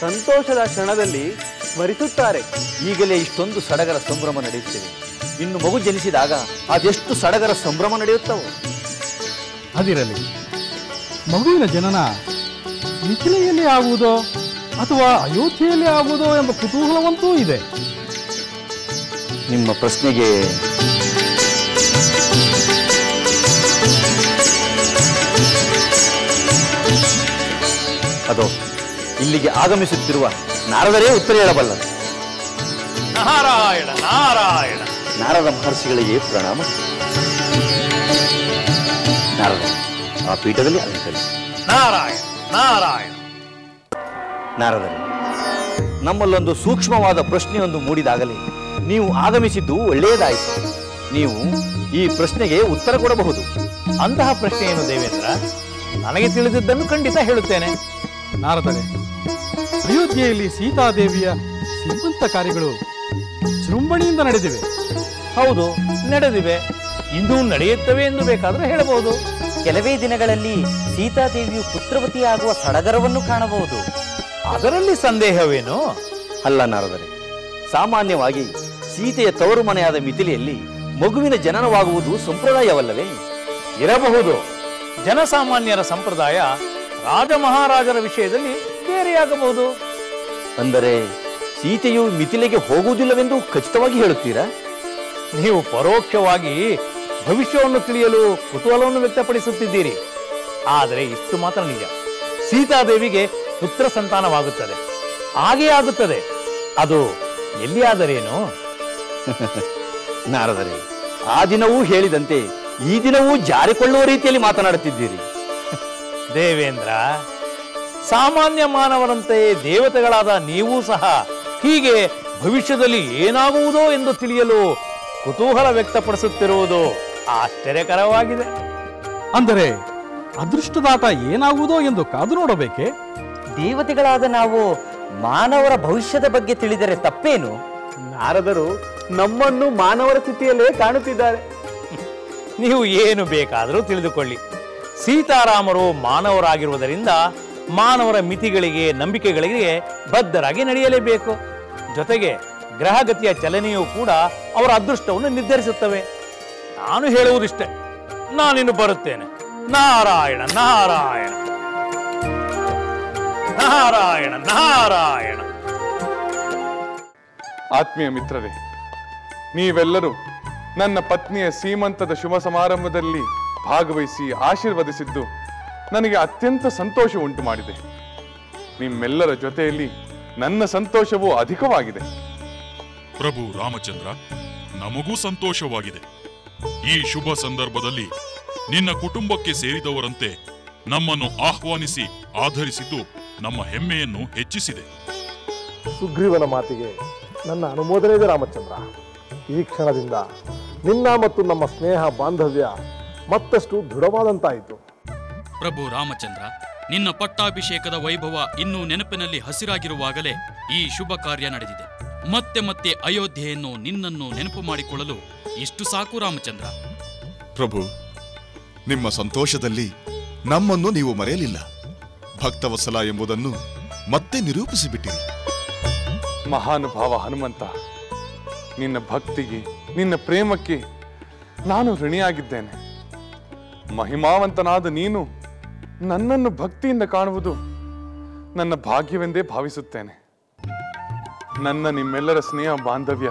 ಸಂತೋಷದ ಕ್ಷಣದಲ್ಲಿ ಸ್ಮರಿಸುತ್ತಾರೆ. ಈಗಲೇ ಇಷ್ಟೊಂದು ಸಡಗರ ಸಂಭ್ರಮ ನಡೆಯುತ್ತವೆ. ಇನ್ನು ಮಗು ಜನಿಸಿದಾಗ ಅದೆಷ್ಟು ಸಡಗರ ಸಂಭ್ರಮ ನಡೆಯುತ್ತವೋ. ಅದಿರಲಿ, ಮಗುವಿನ ಜನನ ಮಿಥಿಲೆಯಲ್ಲಿ ಆಗುವುದೋ ಅಥವಾ ಅಯೋಧ್ಯೆಯಲ್ಲಿ ಆಗುವುದೋ ಎಂಬ ಕುತೂಹಲವಂತೂ ಇದೆ. ನಿಮ್ಮ ಪ್ರಶ್ನೆಗೆ ಅದು ಇಲ್ಲಿಗೆ ಆಗಮಿಸುತ್ತಿರುವ ನಾರದರೇ ಉತ್ತರ ಹೇಳಬಲ್ಲರು. ನಾರಾಯಣ ನಾರಾಯಣ. ನಾರದ ಮಹರ್ಷಿಗಳಿಗೆ ಪ್ರಣಾಮ. ನಾರದ ಆ ಪೀಠದಲ್ಲಿ ಅಲಂಕರಿಸಿ. ನಾರಾಯಣ ನಾರಾಯಣ. ನಾರದರು, ನಮ್ಮಲ್ಲೊಂದು ಸೂಕ್ಷ್ಮವಾದ ಪ್ರಶ್ನೆಯೊಂದು ಮೂಡಿದಾಗಲೇ ನೀವು ಆಗಮಿಸಿದ್ದು ಒಳ್ಳೆಯದಾಯಿತು. ನೀವು ಈ ಪ್ರಶ್ನೆಗೆ ಉತ್ತರ ಕೊಡಬಹುದು. ಅಂತಹ ಪ್ರಶ್ನೆ ಏನು ದೇವೇಂದ್ರ? ನನಗೆ ತಿಳಿದಿದ್ದನ್ನು ಖಂಡಿತ ಹೇಳುತ್ತೇನೆ. ನಾರದರೆ, ಅಯೋಧ್ಯೆಯಲ್ಲಿ ಸೀತಾದೇವಿಯ ಸೀಮಂತ ಕಾರ್ಯಗಳು ವಿಜೃಂಭಣೆಯಿಂದ ನಡೆದಿವೆ. ಹೌದು, ನಡೆದಿವೆ. ಇನ್ನೂ ನಡೆಯುತ್ತವೆ ಎಂದು ಬೇಕಾದರೆ ಹೇಳಬಹುದು. ಕೆಲವೇ ದಿನಗಳಲ್ಲಿ ಸೀತಾದೇವಿಯು ಪುತ್ರವತಿಯಾಗುವ ಸಡಗರವನ್ನು ಕಾಣಬಹುದು. ಅದರಲ್ಲಿ ಸಂದೇಹವೇನು? ಅಲ್ಲ ನಾರದರೆ, ಸಾಮಾನ್ಯವಾಗಿ ಸೀತೆಯ ತವರು ಮನೆಯಾದ ಮಿಥಿಲೆಯಲ್ಲಿ ಮಗುವಿನ ಜನನವಾಗುವುದು ಸಂಪ್ರದಾಯವಲ್ಲವೇ? ಇರಬಹುದು. ಜನಸಾಮಾನ್ಯರ ಸಂಪ್ರದಾಯ ರಾಜ ಮಹಾರಾಜರ ವಿಷಯದಲ್ಲಿ ಬೇರೆಯಾಗಬಹುದು. ಅಂದರೆ ಸೀತೆಯು ಮಿಥಿಲೆಗೆ ಹೋಗುವುದಿಲ್ಲವೆಂದು ಖಚಿತವಾಗಿ ಹೇಳುತ್ತೀರಾ? ನೀವು ಪರೋಕ್ಷವಾಗಿ ಭವಿಷ್ಯವನ್ನು ತಿಳಿಯಲು ಕುತೂಹಲವನ್ನು ವ್ಯಕ್ತಪಡಿಸುತ್ತಿದ್ದೀರಿ. ಆದರೆ ಇಷ್ಟು ಮಾತ್ರ ನಿಜ, ಸೀತಾದೇವಿಗೆ ಪುತ್ರ ಸಂತಾನವಾಗುತ್ತದೆ. ಹಾಗೇ ಆಗುತ್ತದೆ. ಅದು ಎಲ್ಲಿಯಾದರೇನು? ನಾರದರೆ, ಆ ದಿನವೂ ಹೇಳಿದಂತೆ ಈ ದಿನವೂ ಜಾರಿಕೊಳ್ಳುವ ರೀತಿಯಲ್ಲಿ ಮಾತನಾಡುತ್ತಿದ್ದೀರಿ. ದೇವೇಂದ್ರ, ಸಾಮಾನ್ಯ ಮಾನವರಂತೆ ದೇವತೆಗಳಾದ ನೀವು ಸಹ ಹೀಗೆ ಭವಿಷ್ಯದಲ್ಲಿ ಏನಾಗುವುದೋ ಎಂದು ತಿಳಿಯಲು ಕುತೂಹಲ ವ್ಯಕ್ತಪಡಿಸುತ್ತಿರುವುದು ಆಶ್ಚರ್ಯಕರವಾಗಿದೆ. ಅಂದರೆ ಅದೃಷ್ಟದಾಟ ಏನಾಗುವುದೋ ಎಂದು ಕಾದು ನೋಡಬೇಕೆ? ದೇವತೆಗಳಾದ ನಾವು ಮಾನವರ ಭವಿಷ್ಯದ ಬಗ್ಗೆ ತಿಳಿದರೆ ತಪ್ಪೇನು? ನಾರದರು ನಮ್ಮನ್ನು ಮಾನವರ ಸ್ಥಿತಿಯಲ್ಲೇ ಕಾಣುತ್ತಿದ್ದಾರೆ. ನೀವು ಏನು ಬೇಕಾದರೂ ತಿಳಿದುಕೊಳ್ಳಿ. ಸೀತಾರಾಮರು ಮಾನವರಾಗಿರುವುದರಿಂದ ಮಾನವರ ಮಿತಿಗಳಿಗೆ, ನಂಬಿಕೆಗಳಿಗೆ ಬದ್ಧರಾಗಿ ನಡೆಯಲೇಬೇಕು. ಜೊತೆಗೆ ಗ್ರಹಗತಿಯ ಚಲನೆಯೂ ಕೂಡ ಅವರ ಅದೃಷ್ಟವನ್ನು ನಿರ್ಧರಿಸುತ್ತವೆ. ನಾನು ಹೇಳುವುದಿಷ್ಟೇ. ನಾನಿನ್ನು ಬರುತ್ತೇನೆ. ನಾರಾಯಣ ನಾರಾಯಣ ನಾರಾಯಣ ನಾರಾಯಣ. ಆತ್ಮೀಯ ಮಿತ್ರರೇ, ನೀವೆಲ್ಲರೂ ನನ್ನ ಪತ್ನಿಯ ಸೀಮಂತದ ಶುಭ ಸಮಾರಂಭದಲ್ಲಿ ಭಾಗವಹಿಸಿ ಆಶೀರ್ವದಿಸಿದ್ದು ನನಗೆ ಅತ್ಯಂತ ಸಂತೋಷ ಉಂಟು ಮಾಡಿದೆ. ನಿಮ್ಮೆಲ್ಲರ ಜೊತೆಯಲ್ಲಿ ನನ್ನ ಸಂತೋಷವೂ ಅಧಿಕವಾಗಿದೆ. ಪ್ರಭು ರಾಮಚಂದ್ರ, ನಮಗೂ ಸಂತೋಷವಾಗಿದೆ. ಈ ಶುಭ ಸಂದರ್ಭದಲ್ಲಿ ನಿನ್ನ ಕುಟುಂಬಕ್ಕೆ ಸೇರಿದವರಂತೆ ನಮ್ಮನ್ನು ಆಹ್ವಾನಿಸಿ ಆಧರಿಸಿದ್ದು ನಮ್ಮ ಹೆಮ್ಮೆಯನ್ನು ಹೆಚ್ಚಿಸಿದೆ. ಸುಗ್ರೀವನ ಮಾತಿಗೆ ನನ್ನ ಅನುಮೋದನೆ ಇದೆ ರಾಮಚಂದ್ರ. ಈ ಕ್ಷಣದಿಂದ ನಿನ್ನ ಮತ್ತು ನಮ್ಮ ಸ್ನೇಹ ಬಾಂಧವ್ಯ ಮತ್ತಷ್ಟು ದೃಢವಾದಂತಾಯಿತು. ಪ್ರಭು ರಾಮಚಂದ್ರ, ನಿನ್ನ ಪಟ್ಟಾಭಿಷೇಕದ ವೈಭವ ಇನ್ನೂ ನೆನಪಿನಲ್ಲಿ ಹಸಿರಾಗಿರುವಾಗಲೇ ಈ ಶುಭ ಕಾರ್ಯ ನಡೆದಿದೆ. ಮತ್ತೆ ಮತ್ತೆ ಅಯೋಧ್ಯೆಯನ್ನು ನಿನ್ನನ್ನು ನೆನಪು ಮಾಡಿಕೊಳ್ಳಲು ಇಷ್ಟು ಸಾಕು ರಾಮಚಂದ್ರ. ಪ್ರಭು, ನಿಮ್ಮ ಸಂತೋಷದಲ್ಲಿ ನಮ್ಮನ್ನು ನೀವು ಮರೆಯಲಿಲ್ಲ. ಭಕ್ತವತ್ಸಲ ಎಂಬುದನ್ನು ಮತ್ತೆ ನಿರೂಪಿಸಿಬಿಟ್ಟಿರಿ. ಮಹಾನುಭಾವ ಹನುಮಂತ, ನಿನ್ನ ಭಕ್ತಿಗೆ, ನಿನ್ನ ಪ್ರೇಮಕ್ಕೆ ನಾನು ಋಣಿಯಾಗಿದ್ದೇನೆ. ಮಹಿಮಾವಂತನಾದ ನೀನು ನನ್ನನ್ನು ಭಕ್ತಿಯಿಂದ ಕಾಣುವುದು ನನ್ನ ಭಾಗ್ಯವೆಂದೇ ಭಾವಿಸುತ್ತೇನೆ. ನನ್ನ ನಿಮ್ಮೆಲ್ಲರ ಸ್ನೇಹ ಬಾಂಧವ್ಯ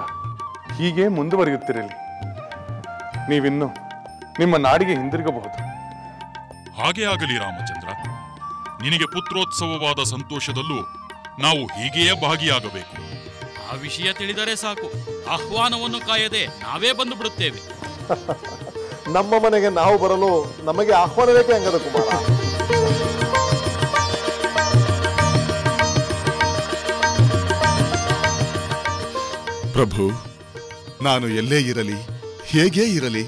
ಹೀಗೆ ಮುಂದುವರಿಯುತ್ತಿರಲಿ. ನೀವಿನ್ನು ನಿಮ್ಮ ನಾಡಿಗೆ ಹಿಂದಿರುಗಬಹುದು. ಹಾಗೆ ಆಗಲಿ ರಾಮಚಂದ್ರ. ನಿನಗೆ ಪುತ್ರೋತ್ಸವವಾದ ಸಂತೋಷದಲ್ಲೂ ನಾವು ಹೀಗೆಯೇ ಭಾಗಿಯಾಗಬೇಕು. ಆ ವಿಷಯ ತಿಳಿದರೆ ಸಾಕು, ಆಹ್ವಾನವನ್ನು ಕಾಯದೆ ನಾವೇ ಬಂದು ಬಿಡುತ್ತೇವೆ. ನಮ್ಮ ಮನೆಗೆ ನಾವು ಬರಲು ನಮಗೆ ಆಹ್ವಾನ ಬೇಕೇ ಅಂಗದ ಕುಮಾರ. ಪ್ರಭು, ನಾನು ಎಲ್ಲೇ ಇರಲಿ, ಹೇಗೇ ಇರಲಿ,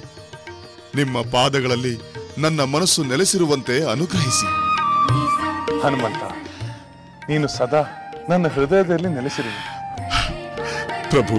ನಿಮ್ಮ ಪಾದಗಳಲ್ಲಿ ನನ್ನ ಮನಸ್ಸು ನೆಲೆಸಿರುವಂತೆ ಅನುಗ್ರಹಿಸಿ. ಹನುಮಂತ, ನೀನು ಸದಾ ನನ್ನ ಹೃದಯದಲ್ಲಿ ನೆಲೆಸಿರುವೆ. ಪ್ರಭು,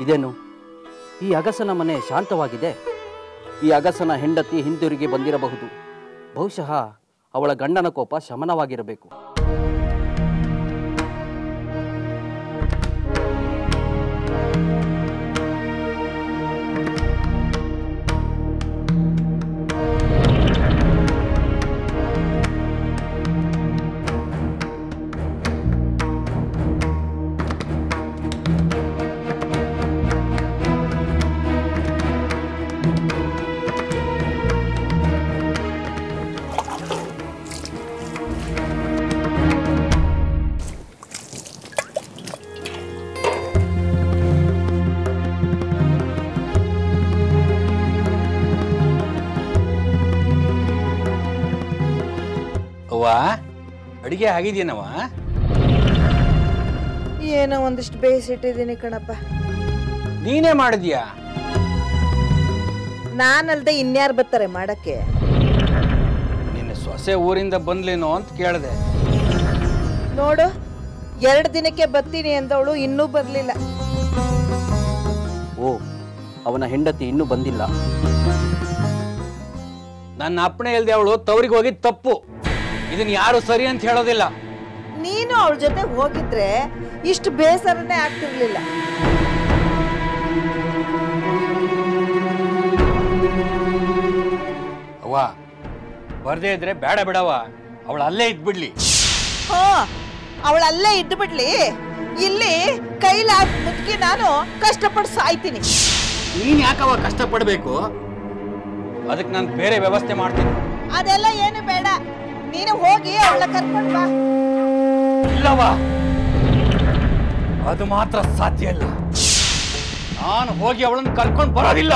ಇದೇನು, ಈ ಅಗಸನ ಮನೆ ಶಾಂತವಾಗಿದೆ. ಈ ಅಗಸನ ಹೆಂಡತಿ ಹಿಂದಿರುಗಿ ಬಂದಿರಬಹುದು. ಬಹುಶಃ ಅವಳ ಗಂಡನ ಕೋಪ ಶಮನವಾಗಿರಬೇಕು. ಅಡಿಗೆ ಆಗಿದೆಯೇನವ? ಏನೋ ಒಂದಿಷ್ಟು ಬೇಯಿಸಿಟ್ಟಿದ್ದೀನಿ ಕಣಪ್ಪ. ನೀನೇ ಮಾಡಿದ್ಯಾ? ನಾನಲ್ದೆ ಇನ್ಯಾರು ಬರ್ತಾರೆ ಮಾಡಕ್ಕೆ? ನಿನ್ನ ಸೊಸೆ ಊರಿಂದ ಬಂದ್ಲೇನೋ ಅಂತ ಕೇಳಿದೆ. ನೋಡು, 2 ದಿನಕ್ಕೆ ಬರ್ತೀನಿ ಅಂದವಳು ಇನ್ನೂ ಬರ್ಲಿಲ್ಲ. ಓ, ಅವನ ಹೆಂಡತಿ ಇನ್ನೂ ಬಂದಿಲ್ಲ. ನನ್ನ ಅಪ್ಪಣೆ ಇಲ್ದೆ ಅವಳು ತವರಿಗೆ ಹೋಗಿದ್ ತಪ್ಪು. ಇದನ್ನ ಯಾರು ಸರಿ ಅಂತ ಹೇಳೋದಿಲ್ಲ. ನೀನು ಅವಳ ಜೊತೆ ಹೋಗಿದ್ರೆ ಇಷ್ಟು ಬೇಸರನೇ ಆಗ್ತಿರ್ಲಿಲ್ಲ. ಅವ್ವ, ಬರ್ದೇ ಇದ್ರೆ ಬೇಡ ಬಿಡವ, ಅವಳು ಅಲ್ಲೇ ಇದ್ಬಿಡ್ಲಿ. ಹೋ, ಅವಳಲ್ಲೇ ಇದ್ದು ಬಿಡ್ಲಿ. ಇಲ್ಲಿ ಕೈಲಾಗ ಮುದುಕಿ ನಾನು ಕಷ್ಟಪಟ್ಟು ಸಾಯ್ತೀನಿ. ನೀನ್ ಯಾಕವ ಕಷ್ಟಪಡ್ಬೇಕು? ಅದಕ್ಕೆ ನಾನು ಬೇರೆ ವ್ಯವಸ್ಥೆ ಮಾಡ್ತೀನಿ. ಅದೆಲ್ಲ ಏನು ಬೇಡ, ನೀನು ಹೋಗಿ ಅವಳ ಕರ್ಕೊಂಡು ಬಾ. ಇಲ್ಲವ, ಅದು ಮಾತ್ರ ಸಾಧ್ಯ ಇಲ್ಲ. ನಾನು ಹೋಗಿ ಅವಳನ್ನು ಕರ್ಕೊಂಡು ಬರೋದಿಲ್ಲ.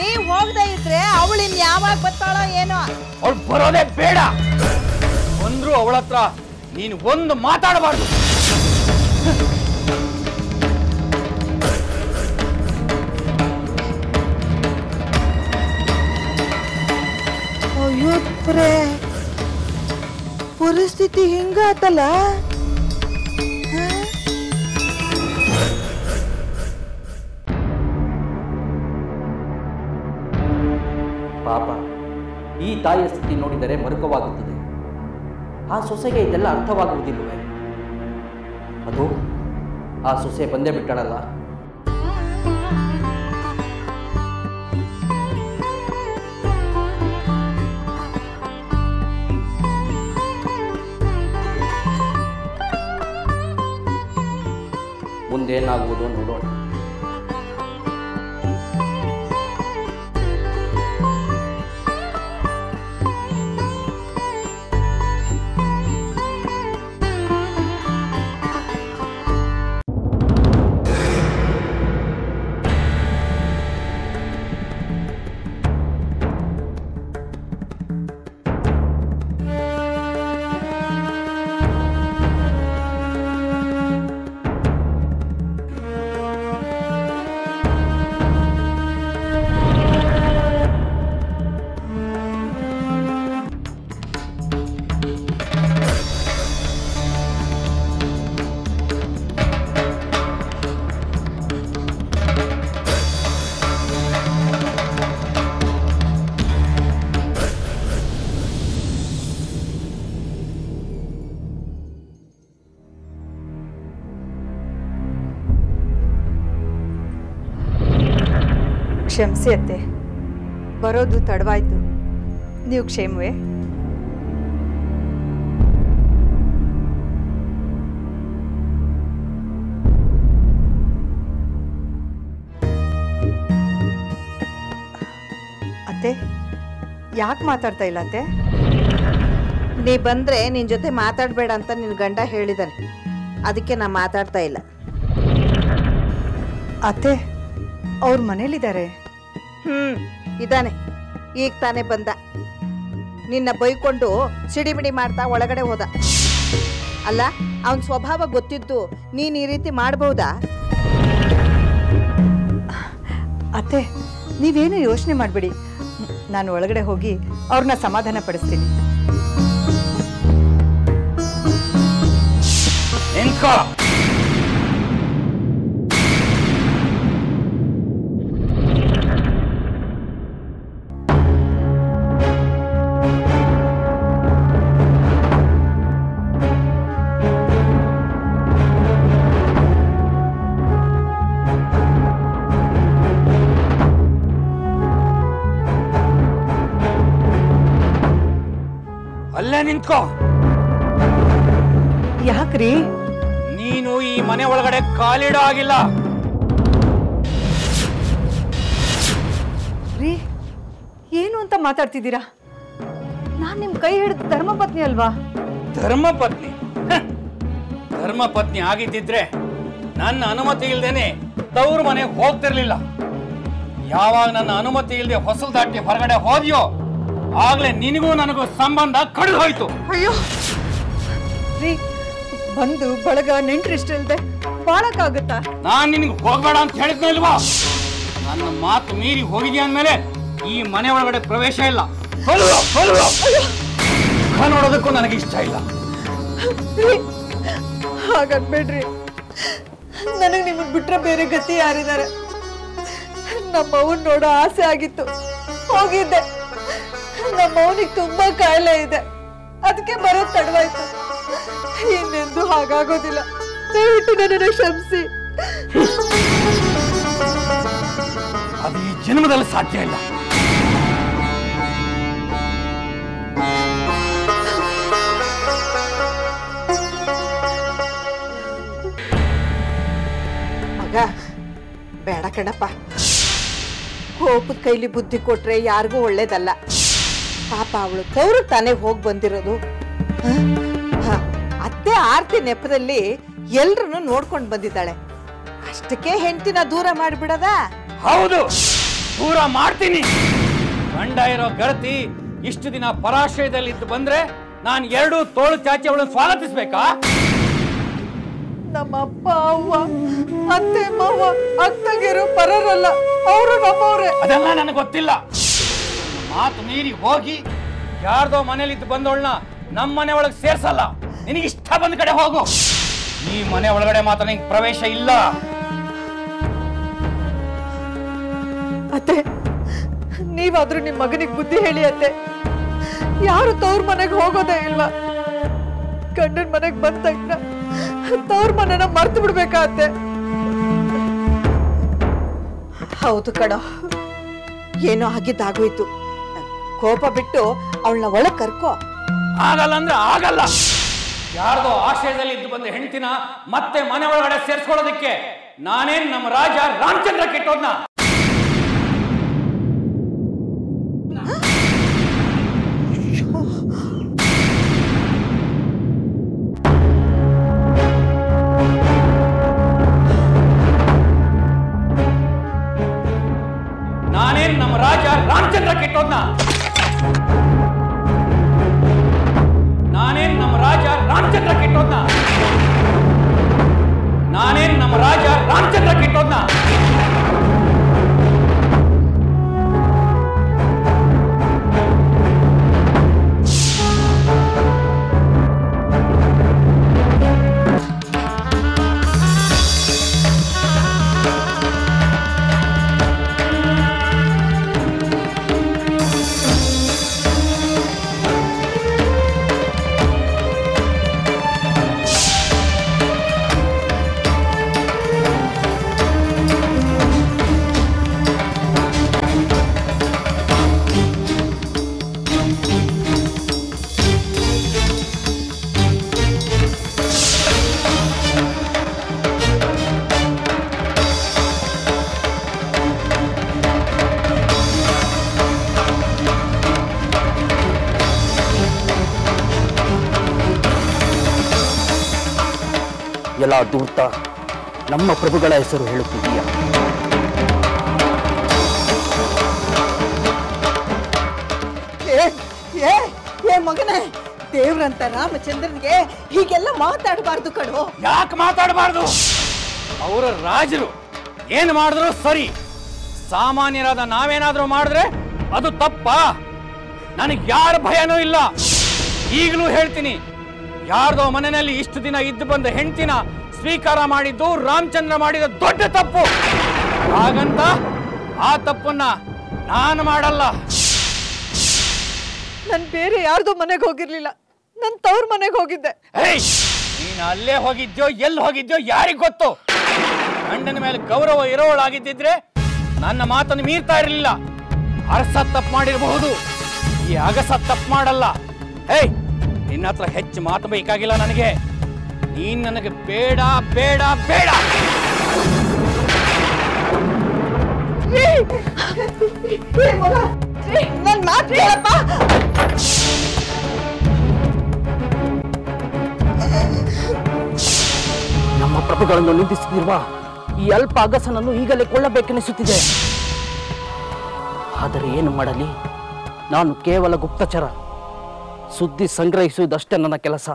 ನೀವ್ ಹೋಗದೆ ಇದ್ರೆ ಅವಳಿನ್ ಯಾವಾಗ ಬರ್ತಾಳೋ ಏನೋ. ಅವಳು ಬರೋದೇ ಬೇಡ. ಬಂದ್ರು ಅವಳ ಹತ್ರ ನೀನು ಒಂದು ಮಾತಾಡಬಾರ್ದು. ಬಾಪ್ರೆ ಪರಿಸ್ಥಿತಿ ಹಿಂಗಾತಲ್ಲ. ಪಾಪ, ಈ ತಾಯಿಯ ಸ್ಥಿತಿ ನೋಡಿದರೆ ಮರುಕವಾಗುತ್ತದೆ. ಆ ಸೊಸೆಗೆ ಇದೆಲ್ಲ ಅರ್ಥವಾಗುವುದಿಲ್ಲವೇ? ಅದು ಆ ಸೊಸೆ ಬಂದೇ ಬಿಟ್ಟಳಲ್ಲ. ಮುಂದೇನಾಗುವುದು ನೋಡೋಣ. ಕ್ಷಮಿಸಿ ಅತ್ತೆ, ಬರೋದು ತಡವಾಯ್ತು. ನೀವು ಕ್ಷೇಮವೇ? ಅತ್ತೆ, ಯಾಕೆ ಮಾತಾಡ್ತಾ ಇಲ್ಲ ಅತ್ತೆ? ನೀ ಬಂದ್ರೆ ನಿನ್ ಜೊತೆ ಮಾತಾಡ್ಬೇಡ ಅಂತ ನಿನ್ ಗಂಡ ಹೇಳಿದಾನೆ, ಅದಕ್ಕೆ ನಾ ಮಾತಾಡ್ತಾ ಇಲ್ಲ. ಅತ್ತೆ, ಅವ್ರ ಮನೇಲಿದ್ದಾರೆ. ಇದಾನೆ, ಈಗ ತಾನೇ ಬಂದ. ನಿನ್ನ ಬೈಕೊಂಡು ಸಿಡಿಮಿಡಿ ಮಾಡ್ತಾ ಒಳಗಡೆ ಹೋದ. ಅಲ್ಲ, ಅವನ ಸ್ವಭಾವ ಗೊತ್ತಿದ್ದು ನೀನ್ ಈ ರೀತಿ ಮಾಡಬಹುದಾ? ಅತ್ತೆ, ನೀವೇನು ಯೋಚನೆ ಮಾಡಬೇಡಿ, ನಾನು ಒಳಗಡೆ ಹೋಗಿ ಅವ್ರನ್ನ ಸಮಾಧಾನ ಪಡಿಸ್ತೀನಿ. ಅಲ್ಲೇ ನಿಂತ್ಕೋ. ಯಾಕ್ರಿ? ನೀನು ಈ ಮನೆ ಒಳಗಡೆ ಕಾಲಿಡೋ ಆಗಿಲ್ಲ. ರೀ, ಏನು ಅಂತ ಮಾತಾಡ್ತಿದ್ದೀರಾ? ನಾನ್ ನಿಮ್ ಕೈ ಹಿಡಿದು ಧರ್ಮಪತ್ನಿ ಅಲ್ವಾ? ಧರ್ಮಪತ್ನಿ? ಧರ್ಮಪತ್ನಿ ಆಗಿದ್ದಿದ್ರೆ ನನ್ನ ಅನುಮತಿ ಇಲ್ದೇನೆ ತವರು ಮನೆಗೆ ಹೋಗ್ತಿರ್ಲಿಲ್ಲ. ಯಾವಾಗ ನನ್ನ ಅನುಮತಿ ಇಲ್ಲದೆ ಹೊಸಲು ದಾಟಿ ಹೊರಗಡೆ ಹೋದ್ಯೋ ಆಗ್ಲೇ ನಿನಗೂ ನನಗೂ ಸಂಬಂಧ ಕಡಿದು ಹೋಯ್ತು. ಅಯ್ಯೋ ರೀ, ಬಂದು ಬಳಗ ನೆಂಟ್ರಿಷ್ಟಿಲ್ದೆ ಬಾಳಕ್ಕಾಗುತ್ತಾ? ನಾನ್ ನಿನಗೆ ಹೋಗ್ಬೇಡ ಅಂತ ಹೇಳಿದ್ನೋ ಇಲ್ವಾ? ನನ್ನ ಮಾತು ಮೀರಿ ಹೋಗಿದ್ಯಾ ಅಂದ್ಮೇಲೆ ಈ ಮನೆ ಒಳಗಡೆ ಪ್ರವೇಶ ಇಲ್ಲ. ಮುಖ ನೋಡೋದಕ್ಕೂ ನನಗೆ ಇಷ್ಟ ಇಲ್ಲ. ಹಾಗನ್ಬೇಡ್ರಿ, ನನಗೆ ನಿಮ್ಮನ್ ಬಿಟ್ರೆ ಬೇರೆ ಗತಿ ಯಾರಿದ್ದಾರೆ? ನಮ್ಮ ಅವನ್ ನೋಡೋ ಆಸೆ ಆಗಿತ್ತು, ಹೋಗಿದ್ದೆ. ನಮ್ಮ ಅವನಿಗೆ ತುಂಬಾ ಕಾಯಿಲೆ ಇದೆ, ಅದಕ್ಕೆ ಬರೋದ್ ತಡವಾಯ್ತು. ಇನ್ನೆಂದು ಹಾಗಾಗೋದಿಲ್ಲ, ದಯವಿಟ್ಟು ನನ್ನನ್ನು ಕ್ಷಮಿಸಿ. ಅದು ಈ ಜನ್ಮದಲ್ಲಿ ಸಾಧ್ಯ ಇಲ್ಲ. ಮಗ, ಬೇಡ ಕಣಪ್ಪ. ಕೋಪದ ಕೈಲಿ ಬುದ್ಧಿ ಕೊಟ್ರೆ ಯಾರಿಗೂ ಒಳ್ಳೇದಲ್ಲ. ಪಾಪ ಅವಳು ತವರು ತಾನೇ ಹೋಗಿ ಬಂದಿರೋದು. ಅತ್ತೆ ಆರ್ತಿ ನೆಪದಲ್ಲಿ ಎಲ್ರನ್ನು ನೋಡ್ಕೊಂಡು ಬಂದಿದ್ದಾಳೆ. ಅಷ್ಟಕ್ಕೆ ಹೆಂಡತಿನ ದೂರ ಮಾಡಿಬಿಡದ? ಹೌದು, ದೂರ ಮಾಡ್ತೀನಿ. ಗಂಡ ಇರೋ ಗೆಳತಿ ಇಷ್ಟು ದಿನ ಪರಾಶ್ರಯದಲ್ಲಿ ಇದ್ದು ಬಂದ್ರೆ ನಾನು ಎರಡು ತೋಳು ಚಾಚಿ ಅವಳನ್ನು ಸ್ವಾಗತಿಸ್ಬೇಕಾ? ನಮ್ಮ ಅಪ್ಪ ಅವ್ವ ಅತ್ತೆ ಮಾವ ಅತ್ತಗಿರು ಪರರಲ್ಲ, ಅವರು ನಮ್ಮವ್ರೆ. ಅದೆಲ್ಲ ನನಗೆ ಗೊತ್ತಿಲ್ಲ. ಮಾತು ಮೀರಿ ಹೋಗಿ ಯಾರ್ದೋ ಮನೇಲಿದ್ದು ಬಂದವಳನ್ನ ನಮ್ಮ ಮನೆ ಒಳಗೆ ಸೇರ್ಸಲ್ಲ. ನಿನಗೆ ಇಷ್ಟ ಬಂದ ಕಡೆ ಹೋಗು. ಈ ಮನೆ ಒಳಗಡೆ ಮಾತ್ರ ನಿಂಗೆ ಪ್ರವೇಶ ಇಲ್ಲ. ಅತ್ತೆ, ನೀವಾದ್ರೂ ನಿಮ್ ಮಗನಿಗೆ ಬುದ್ಧಿ ಹೇಳಿ ಅತ್ತೆ. ಯಾರು ತವ್ರ ಮನೆಗೆ ಹೋಗೋದೇ ಇಲ್ವಾ? ಗಂಡನ ಮನೆಗೆ ಬಂದ ತಕ್ಷಣ ತವ್ರ ಮನೆನ ಮರ್ತು ಬಿಡ್ಬೇಕಾ ಅತ್ತೆ? ಹೌದು ಕಣೋ, ಏನೋ ಆಗಿದ್ದಾಗೋಯ್ತು. ಕೋಪ ಬಿಟ್ಟು ಅವಳನ್ನ ಒಳಗ್ ಕರ್ಕೋ. ಆಗಲ್ಲ ಅಂದ್ರೆ ಆಗಲ್ಲ. ಯಾರ್ದೋ ಆಶ್ರಯದಲ್ಲಿ ಇದ್ದು ಬಂದ ಹೆಂಡತಿನ ಮತ್ತೆ ಮನೆ ಒಳಗಡೆ ಸೇರ್ಸ್ಕೊಳ್ಳೋದಕ್ಕೆ ನಾನೇನ್ ನಮ್ಮ ರಾಜ ರಾಮಚಂದ್ರ ಕೆಟ್ಟೋದ್ನ? ನಾನೇನ್ ನಮ್ಮ ರಾಜ ರಾಮಚಂದ್ರ ಕೆಟ್ಟೋದ್ನ? ನಾನೇನ್ ನಮ್ಮ ರಾಜ ರಾಮಚಂದ್ರ ಕೆಟ್ಟೋದ್ನ? ನಾನೇನ್ ನಮ್ಮ ರಾಜ ರಾಮಚಂದ್ರ ಕೆಟ್ಟೋದ್ನ? ಎಲ್ಲ ದೂರ್ತ ನಮ್ಮ ಪ್ರಭುಗಳ ಹೆಸರು ಹೇಳುತ್ತಿದೀಯ. ಮಗನೇ, ದೇವ್ರಂತ ರಾಮಚಂದ್ರನ್ಗೆ ಹೀಗೆಲ್ಲ ಮಾತಾಡಬಾರ್ದು ಕಣೋ. ಯಾಕೆ ಮಾತಾಡಬಾರ್ದು? ಅವರ ರಾಜರು ಏನು ಮಾಡಿದ್ರು ಸರಿ. ಸಾಮಾನ್ಯರಾದ ನಾವೇನಾದ್ರೂ ಮಾಡಿದ್ರೆ ಅದು ತಪ್ಪಾ? ನನಗೆ ಯಾರ ಭಯನೂ ಇಲ್ಲ. ಈಗಲೂ ಹೇಳ್ತೀನಿ, ಯಾರ್ದೋ ಮನೆಯಲ್ಲಿ ಇಷ್ಟು ದಿನ ಇದ್ದು ಬಂದ ಹೆಂಡತಿನ ಸ್ವೀಕಾರ ಮಾಡಿದ್ದು ರಾಮಚಂದ್ರ ಮಾಡಿದ ದೊಡ್ಡ ತಪ್ಪು. ಹಾಗಂತ ಆ ತಪ್ಪನ್ನ ನಾನು ಮಾಡಲ್ಲ. ನಾನು ಬೇರೆ ಯಾರ್ದೋ ಮನೆಗೆ ಹೋಗಿರ್ಲಿಲ್ಲ, ನಾನು ತವ್ರ ಮನೆಗೆ ಹೋಗಿದ್ದೆ. ನೀನು ಅಲ್ಲೇ ಹೋಗಿದ್ಯೋ ಎಲ್ಲಿ ಹೋಗಿದ್ಯೋ ಯಾರಿಗ್ ಗೊತ್ತು? ಗಂಡನ ಮೇಲೆ ಗೌರವ ಇರೋಳಾಗಿದ್ದಿದ್ರೆ ನನ್ನ ಮಾತನ್ನು ಮೀರ್ತಾ ಇರಲಿಲ್ಲ. ಅರಸ ತಪ್ಪು ಮಾಡಿರಬಹುದು, ಈ ಅಗಸ ತಪ್ಪು ಮಾಡಲ್ಲ. ನಿನ್ನ ಹತ್ರ ಹೆಚ್ಚು ಮಾತು ಬೇಕಾಗಿಲ್ಲ ನನಗೆ. ನೀನ್ ನನಗೆ ಬೇಡ ಬೇಡ ಬೇಡ. ನನ್ ಮಾತು ಕೇಳಪ್ಪ. ನಮ್ಮ ಪ್ರಭುಗಳನ್ನು ನಿಂದಿಸುತ್ತಿರುವ ಈ ಅಲ್ಪ ಅಗಸನನ್ನು ಈಗಲೇ ಕೊಳ್ಳಬೇಕೆನಿಸುತ್ತಿದೆ. ಆದರೆ ಏನು ಮಾಡಲಿ, ನಾನು ಕೇವಲ ಗುಪ್ತಚರ. ಸುದ್ದಿ ಸಂಗ್ರಹಿಸುವುದಷ್ಟೇ ನನ್ನ ಕೆಲಸ.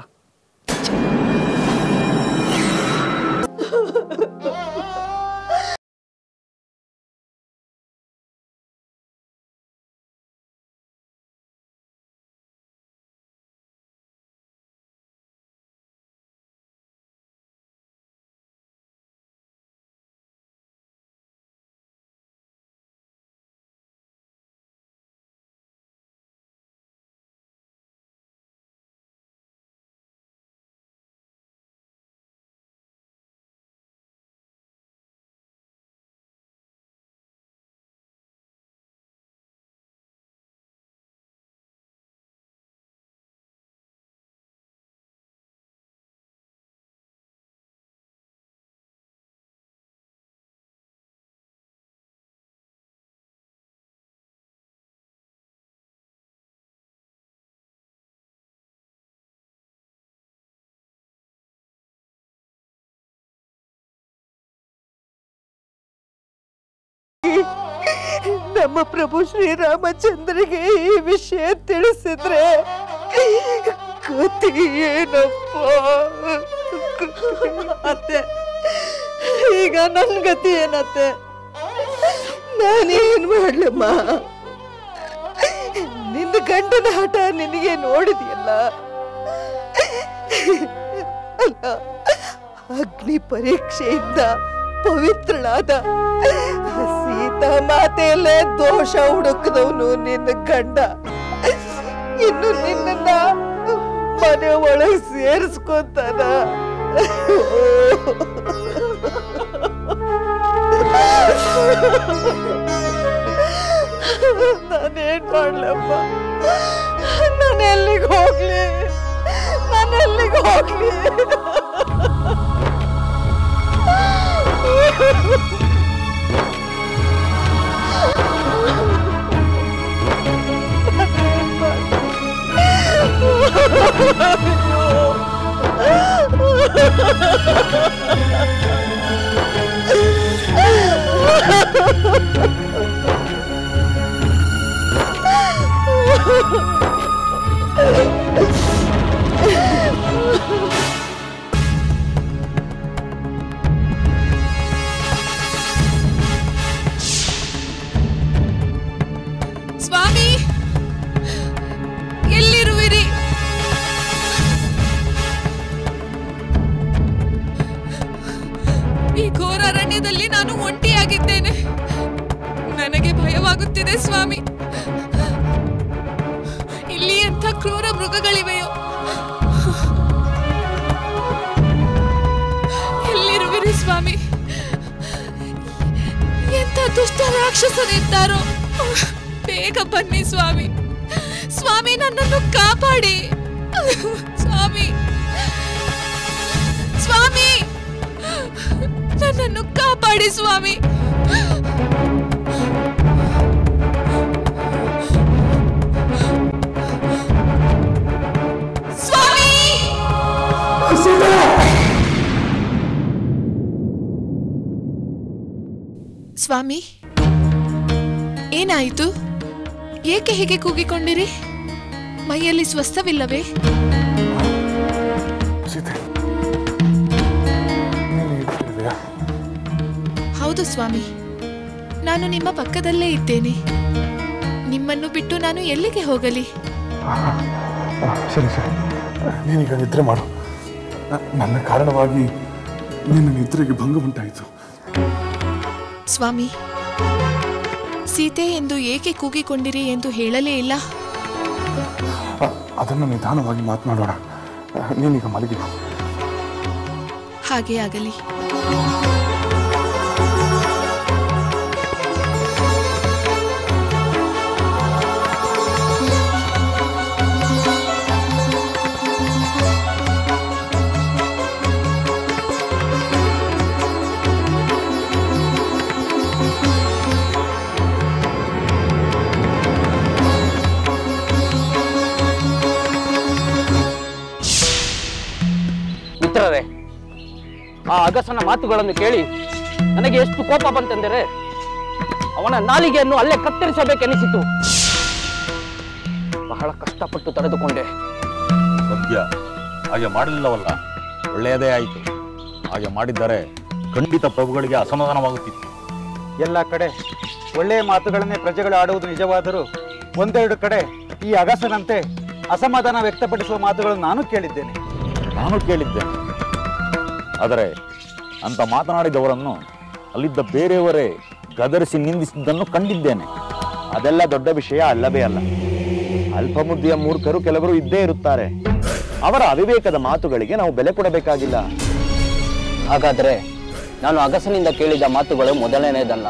ನಮ್ಮ ಪ್ರಭು ಶ್ರೀರಾಮಚಂದ್ರಿಗೆ ಈ ವಿಷಯ ತಿಳಿಸಿದ್ರೆ ಕತಿ ಏನಪ್ಪ? ಅತ್ತೆ, ಈಗ ನನ್ ಗತಿ ಏನತ್ತೆ? ನಾನೇನ್ ಮಾಡ್ಲಮ್ಮ? ನಿನ್ನ ಗಂಡನ ಹಠ ನಿನಗೆ ನೋಡಿದೆಯಲ್ಲ. ಅಲ್ಲ, ಅಗ್ನಿ ಪರೀಕ್ಷೆಯಿಂದ ಪವಿತ್ರಳಾದ ಸೀತಾ ಮಾತೆಯಲ್ಲೇ ದೋಷ ಹುಡುಕದವನು ನಿನ್ನ ಗಂಡ. ಇನ್ನು ನಿನ್ನ ಮನೆ ಒಳಗೆ ಸೇರಿಸ್ಕೊಂತಾನ. ನಾನೇನ್ ಮಾಡ್ಲಪ್ಪ? ನಾನು ಎಲ್ಲಿಗೆ ಹೋಗ್ಲಿ? ಸ್ವಾಮಿ, ಎಲ್ಲಿರುವಿರಿ? ಈ ಘೋರ ಅರಣ್ಯದಲ್ಲಿ ನಾನು ಒಂಟಿಯಾಗಿದ್ದೇನೆ. ನನಗೆ ಭಯವಾಗುತ್ತಿದೆ ಸ್ವಾಮಿ. ಇಲ್ಲಿ ಎಂಥ ಕ್ರೂರ ಮೃಗಗಳಿವೆಯೋ. ಎಲ್ಲಿರುವಿರಿ ಸ್ವಾಮಿ? ಎಂಥ ದುಷ್ಟ ರಾಕ್ಷಸರಿದ್ದಾರೋ. ಬೇಗ ಬನ್ನಿ ಸ್ವಾಮಿ. ಸ್ವಾಮಿ, ನನ್ನನ್ನು ಕಾಪಾಡಿ ಸ್ವಾಮಿ. ಸ್ವಾಮಿ, ನನ್ನನ್ನು ಕಾಪಾಡಿ ಸ್ವಾಮಿ. ಸ್ವಾಮಿ, ಸ್ವಾಮಿ, ಏನಾಯಿತು? ಏಕೆ ಹೀಗೆ ಕೂಗಿಕೊಂಡಿರಿ? ಮೈಯಲ್ಲಿ ಸ್ವಸ್ಥವಿಲ್ಲವೇ? ಹೌದು ಸ್ವಾಮಿ, ನಾನು ನಿಮ್ಮ ಪಕ್ಕದಲ್ಲೇ ಇದ್ದೇನೆ. ನಿಮ್ಮನ್ನು ಬಿಟ್ಟು ನಾನು ಎಲ್ಲಿಗೆ ಹೋಗಲಿ? ಸರಿ ಸರಿ, ನೀನೀಗ ನಿದ್ರೆ ಮಾಡು. ನನ್ನ ಕಾರಣವಾಗಿ ನಿನ್ನ ನಿದ್ರೆಗೆ ಭಂಗ ಉಂಟಾಯಿತು. ಸ್ವಾಮಿ, ಸೀತೆ ಎಂದು ಏಕೆ ಕೂಗಿಕೊಂಡಿರಿ ಎಂದು ಹೇಳಲೇ ಇಲ್ಲ. ಅದನ್ನು ನಿಧಾನವಾಗಿ ಮಾತನಾಡೋಣ. ನೀನೀಗ ಮಲಗಿ. ಹಾಗೇ ಆಗಲಿ. ಮಿತ್ರರೇ, ಆ ಅಗಸನ ಮಾತುಗಳನ್ನು ಕೇಳಿ ನನಗೆ ಎಷ್ಟು ಕೋಪ ಬಂತೆಂದರೆ ಅವನ ನಾಲಿಗೆಯನ್ನು ಅಲ್ಲೇ ಕತ್ತರಿಸಬೇಕೆನಿಸಿತು. ಬಹಳ ಕಷ್ಟಪಟ್ಟು ತಡೆದುಕೊಂಡೆ. ಸತ್ಯ, ಹಾಗೆ ಮಾಡಲಿಲ್ಲವಲ್ಲ. ಒಳ್ಳೆಯದೇ ಆಯಿತು. ಹಾಗೆ ಮಾಡಿದ್ದರೆ ಖಂಡಿತ ಪ್ರಭುಗಳಿಗೆ ಅಸಮಾಧಾನವಾಗುತ್ತಿತ್ತು. ಎಲ್ಲ ಕಡೆ ಒಳ್ಳೆಯ ಮಾತುಗಳನ್ನೇ ಪ್ರಜೆಗಳು ಆಡುವುದು ನಿಜವಾದರೂ ಒಂದೆರಡು ಕಡೆ ಈ ಅಗಸನಂತೆ ಅಸಮಾಧಾನ ವ್ಯಕ್ತಪಡಿಸುವ ಮಾತುಗಳನ್ನು ನಾನು ಕೇಳಿದ್ದೇನೆ. ಆದರೆ ಅಂತ ಮಾತನಾಡಿದವರನ್ನು ಅಲ್ಲಿದ್ದ ಬೇರೆಯವರೇ ಗದರಿಸಿ ನಿಂದಿಸಿದ್ದನ್ನು ಕಂಡಿದ್ದೇನೆ. ಅದೆಲ್ಲ ದೊಡ್ಡ ವಿಷಯ ಅಲ್ಲವೇ ಅಲ್ಲ. ಅಲ್ಪಬುದ್ಧಿಯ ಮೂರ್ಖರು ಕೆಲವರು ಇದ್ದೇ ಇರುತ್ತಾರೆ. ಅವರ ಅವಿವೇಕದ ಮಾತುಗಳಿಗೆ ನಾವು ಬೆಲೆ ಕೊಡಬೇಕಾಗಿಲ್ಲ. ಹಾಗಾದರೆ ನಾನು ಅಗಸನಿಂದ ಕೇಳಿದ ಮಾತುಗಳು ಮೊದಲನೇದಲ್ಲ.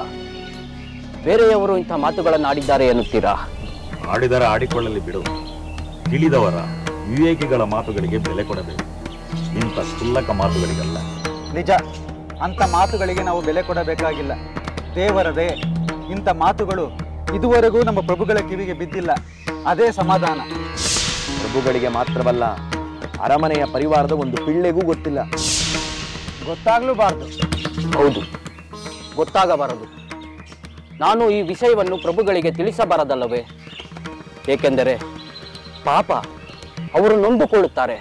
ಬೇರೆಯವರು ಇಂಥ ಮಾತುಗಳನ್ನು ಆಡಿದ್ದಾರೆ ಎನ್ನುತ್ತೀರಾ? ಆಡಿದರೆ ಆಡಿಕೊಳ್ಳಲಿ ಬಿಡು. ತಿಳಿದವರ ವಿವೇಕಿಗಳ ಮಾತುಗಳಿಗೆ ಬೆಲೆ ಕೊಡಬೇಕು, ಇಂಥ ಕ್ಷುಲ್ಲಕ ಮಾತುಗಳಿಗಲ್ಲ. ನಿಜ, ಅಂಥ ಮಾತುಗಳಿಗೆ ನಾವು ಬೆಲೆ ಕೊಡಬೇಕಾಗಿಲ್ಲ. ದೇವರದೇ ಇಂಥ ಮಾತುಗಳು ಇದುವರೆಗೂ ನಮ್ಮ ಪ್ರಭುಗಳ ಕಿವಿಗೆ ಬಿದ್ದಿಲ್ಲ. ಅದೇ ಸಮಾಧಾನ. ಪ್ರಭುಗಳಿಗೆ ಮಾತ್ರವಲ್ಲ, ಅರಮನೆಯ ಪರಿವಾರದ ಒಂದು ಪಿಳ್ಳೆಗೂ ಗೊತ್ತಿಲ್ಲ. ಗೊತ್ತಾಗ್ಲೂಬಾರದು. ಹೌದು, ಗೊತ್ತಾಗಬಾರದು. ನಾನು ಈ ವಿಷಯವನ್ನು ಪ್ರಭುಗಳಿಗೆ ತಿಳಿಸಬಾರದಲ್ಲವೇ? ಏಕೆಂದರೆ ಪಾಪ ಅವರು ನೊಂದುಕೊಳ್ಳುತ್ತಾರೆ.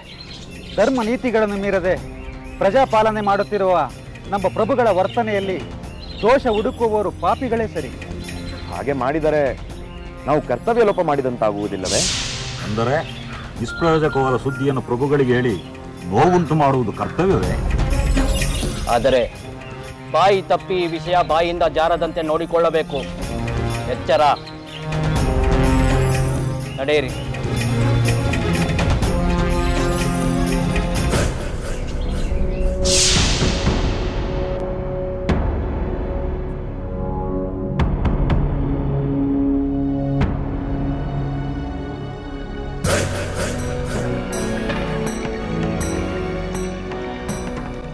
ಧರ್ಮ ನೀತಿಗಳನ್ನು ಮೀರದೆ ಪ್ರಜಾಪಾಲನೆ ಮಾಡುತ್ತಿರುವ ನಮ್ಮ ಪ್ರಭುಗಳ ವರ್ತನೆಯಲ್ಲಿ ದೋಷ ಹುಡುಕುವವರು ಪಾಪಿಗಳೇ ಸರಿ. ಹಾಗೆ ಮಾಡಿದರೆ ನಾವು ಕರ್ತವ್ಯ ಲೋಪ ಮಾಡಿದಂತಾಗುವುದಿಲ್ಲವೇ? ಅಂದರೆ ನಿಷ್ಪ್ರಯೋಜಕವಾದ ಸುದ್ದಿಯನ್ನು ಪ್ರಭುಗಳಿಗೆ ಹೇಳಿ ನೋವುಂಟು ಮಾಡುವುದು ಕರ್ತವ್ಯವೇ? ಆದರೆ ಬಾಯಿ ತಪ್ಪಿ ಈ ವಿಷಯ ಬಾಯಿಯಿಂದ ಜಾರದಂತೆ ನೋಡಿಕೊಳ್ಳಬೇಕು. ಎಚ್ಚರ. ನಡೆಯಿರಿ.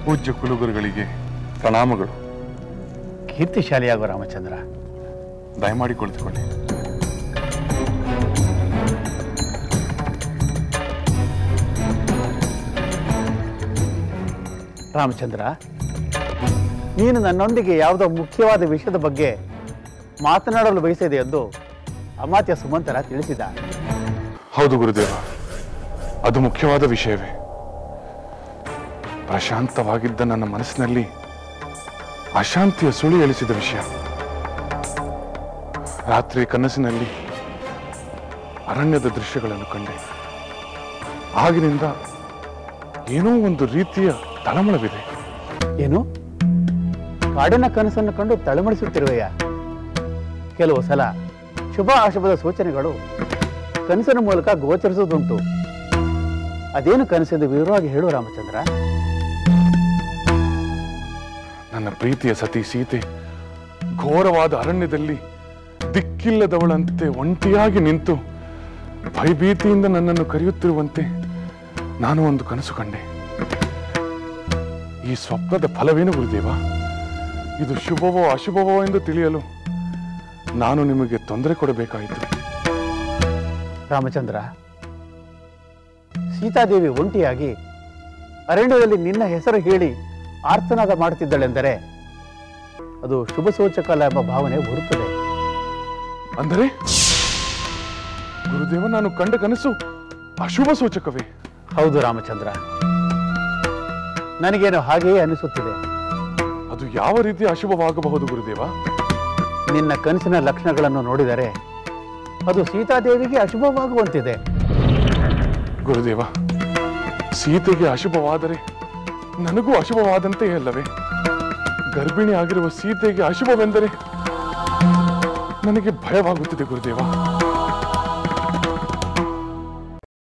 ಪೂಜ್ಯ ಕುಲಗುರುಗಳಿಗೆ ಪ್ರಣಾಮಗಳು. ಕೀರ್ತಿಶಾಲಿಯಾಗೋ ರಾಮಚಂದ್ರ. ದಯಮಾಡಿ ಕುಳಿತುಕೊಳ್ಳಿ. ರಾಮಚಂದ್ರ, ನೀನು ನನ್ನೊಂದಿಗೆ ಯಾವುದೋ ಮುಖ್ಯವಾದ ವಿಷಯದ ಬಗ್ಗೆ ಮಾತನಾಡಲು ಬಯಸಿದೆ ಎಂದು ಅಮಾತ್ಯ ಸುಮಂತರ ತಿಳಿಸಿದ. ಹೌದು ಗುರುದೇವ, ಅದು ಮುಖ್ಯವಾದ ವಿಷಯವೇ. ಪ್ರಶಾಂತವಾಗಿದ್ದ ನನ್ನ ಮನಸ್ಸಿನಲ್ಲಿ ಅಶಾಂತಿಯ ಸುಳಿ ಎಳಿಸಿದ ವಿಷಯ. ರಾತ್ರಿ ಕನಸಿನಲ್ಲಿ ಅರಣ್ಯದ ದೃಶ್ಯಗಳನ್ನು ಕಂಡೆ. ಆಗಿನಿಂದ ಏನೋ ಒಂದು ರೀತಿಯ ತಳಮಳವಿದೆ. ಏನು? ಕಾಡಿನ ಕನಸನ್ನು ಕಂಡು ತಳಮಳಿಸುತ್ತಿರುವೆಯ? ಕೆಲವು ಸಲ ಶುಭ ಅಶುಭದ ಸೂಚನೆಗಳು ಕನಸಿನ ಮೂಲಕ ಗೋಚರಿಸುವುದುಂಟು. ಅದೇನು ಕನಸೆಂದು ವಿವರವಾಗಿ ಹೇಳು ರಾಮಚಂದ್ರ. ನನ್ನ ಪ್ರೀತಿಯ ಸತಿ ಸೀತೆ ಘೋರವಾದ ಅರಣ್ಯದಲ್ಲಿ ದಿಕ್ಕಿಲ್ಲದವಳಂತೆ ಒಂಟಿಯಾಗಿ ನಿಂತು ಭಯಭೀತಿಯಿಂದ ನನ್ನನ್ನು ಕರೆಯುತ್ತಿರುವಂತೆ ನಾನು ಒಂದು ಕನಸು ಕಂಡೆ. ಈ ಸ್ವಪ್ನದ ಫಲವೇನು ಗುರುದೇವ? ಇದು ಶುಭವೋ ಅಶುಭವೋ ಎಂದು ತಿಳಿಯಲು ನಾನು ನಿಮಗೆ ತೊಂದರೆ ಕೊಡಬೇಕಾಯಿತು. ರಾಮಚಂದ್ರ, ಸೀತಾದೇವಿ ಒಂಟಿಯಾಗಿ ಅರಣ್ಯದಲ್ಲಿ ನಿನ್ನ ಹೆಸರು ಹೇಳಿ ಆರ್ತನಾದ ಮಾಡುತ್ತಿದ್ದಳೆಂದರೆ ಅದು ಶುಭ ಸೂಚಕಲ್ಲ ಎಂಬ ಭಾವನೆ ಬರುತ್ತದೆ. ಅಂದರೆ ಗುರುದೇವ, ನಾನು ಕಂಡ ಕನಸು ಅಶುಭ ಸೂಚಕವೇ? ಹೌದು ರಾಮಚಂದ್ರ, ನನಗೇನು ಹಾಗೆಯೇ ಅನಿಸುತ್ತಿದೆ. ಅದು ಯಾವ ರೀತಿ ಅಶುಭವಾಗಬಹುದು ಗುರುದೇವ? ನಿನ್ನ ಕನಸಿನ ಲಕ್ಷಣಗಳನ್ನು ನೋಡಿದರೆ ಅದು ಸೀತಾದೇವಿಗೆ ಅಶುಭವಾಗುವಂತಿದೆ. ಗುರುದೇವ, ಸೀತೆಗೆ ಅಶುಭವಾದರೆ ನನಗೂ ಅಶುಭವಾದಂತೆ ಅಲ್ಲವೇ? ಗರ್ಭಿಣಿ ಆಗಿರುವ ಸೀತೆಗೆ ಅಶುಭವೆಂದರೆ ನನಗೆ ಭಯವಾಗುತ್ತಿದೆ ಗುರುದೇವ.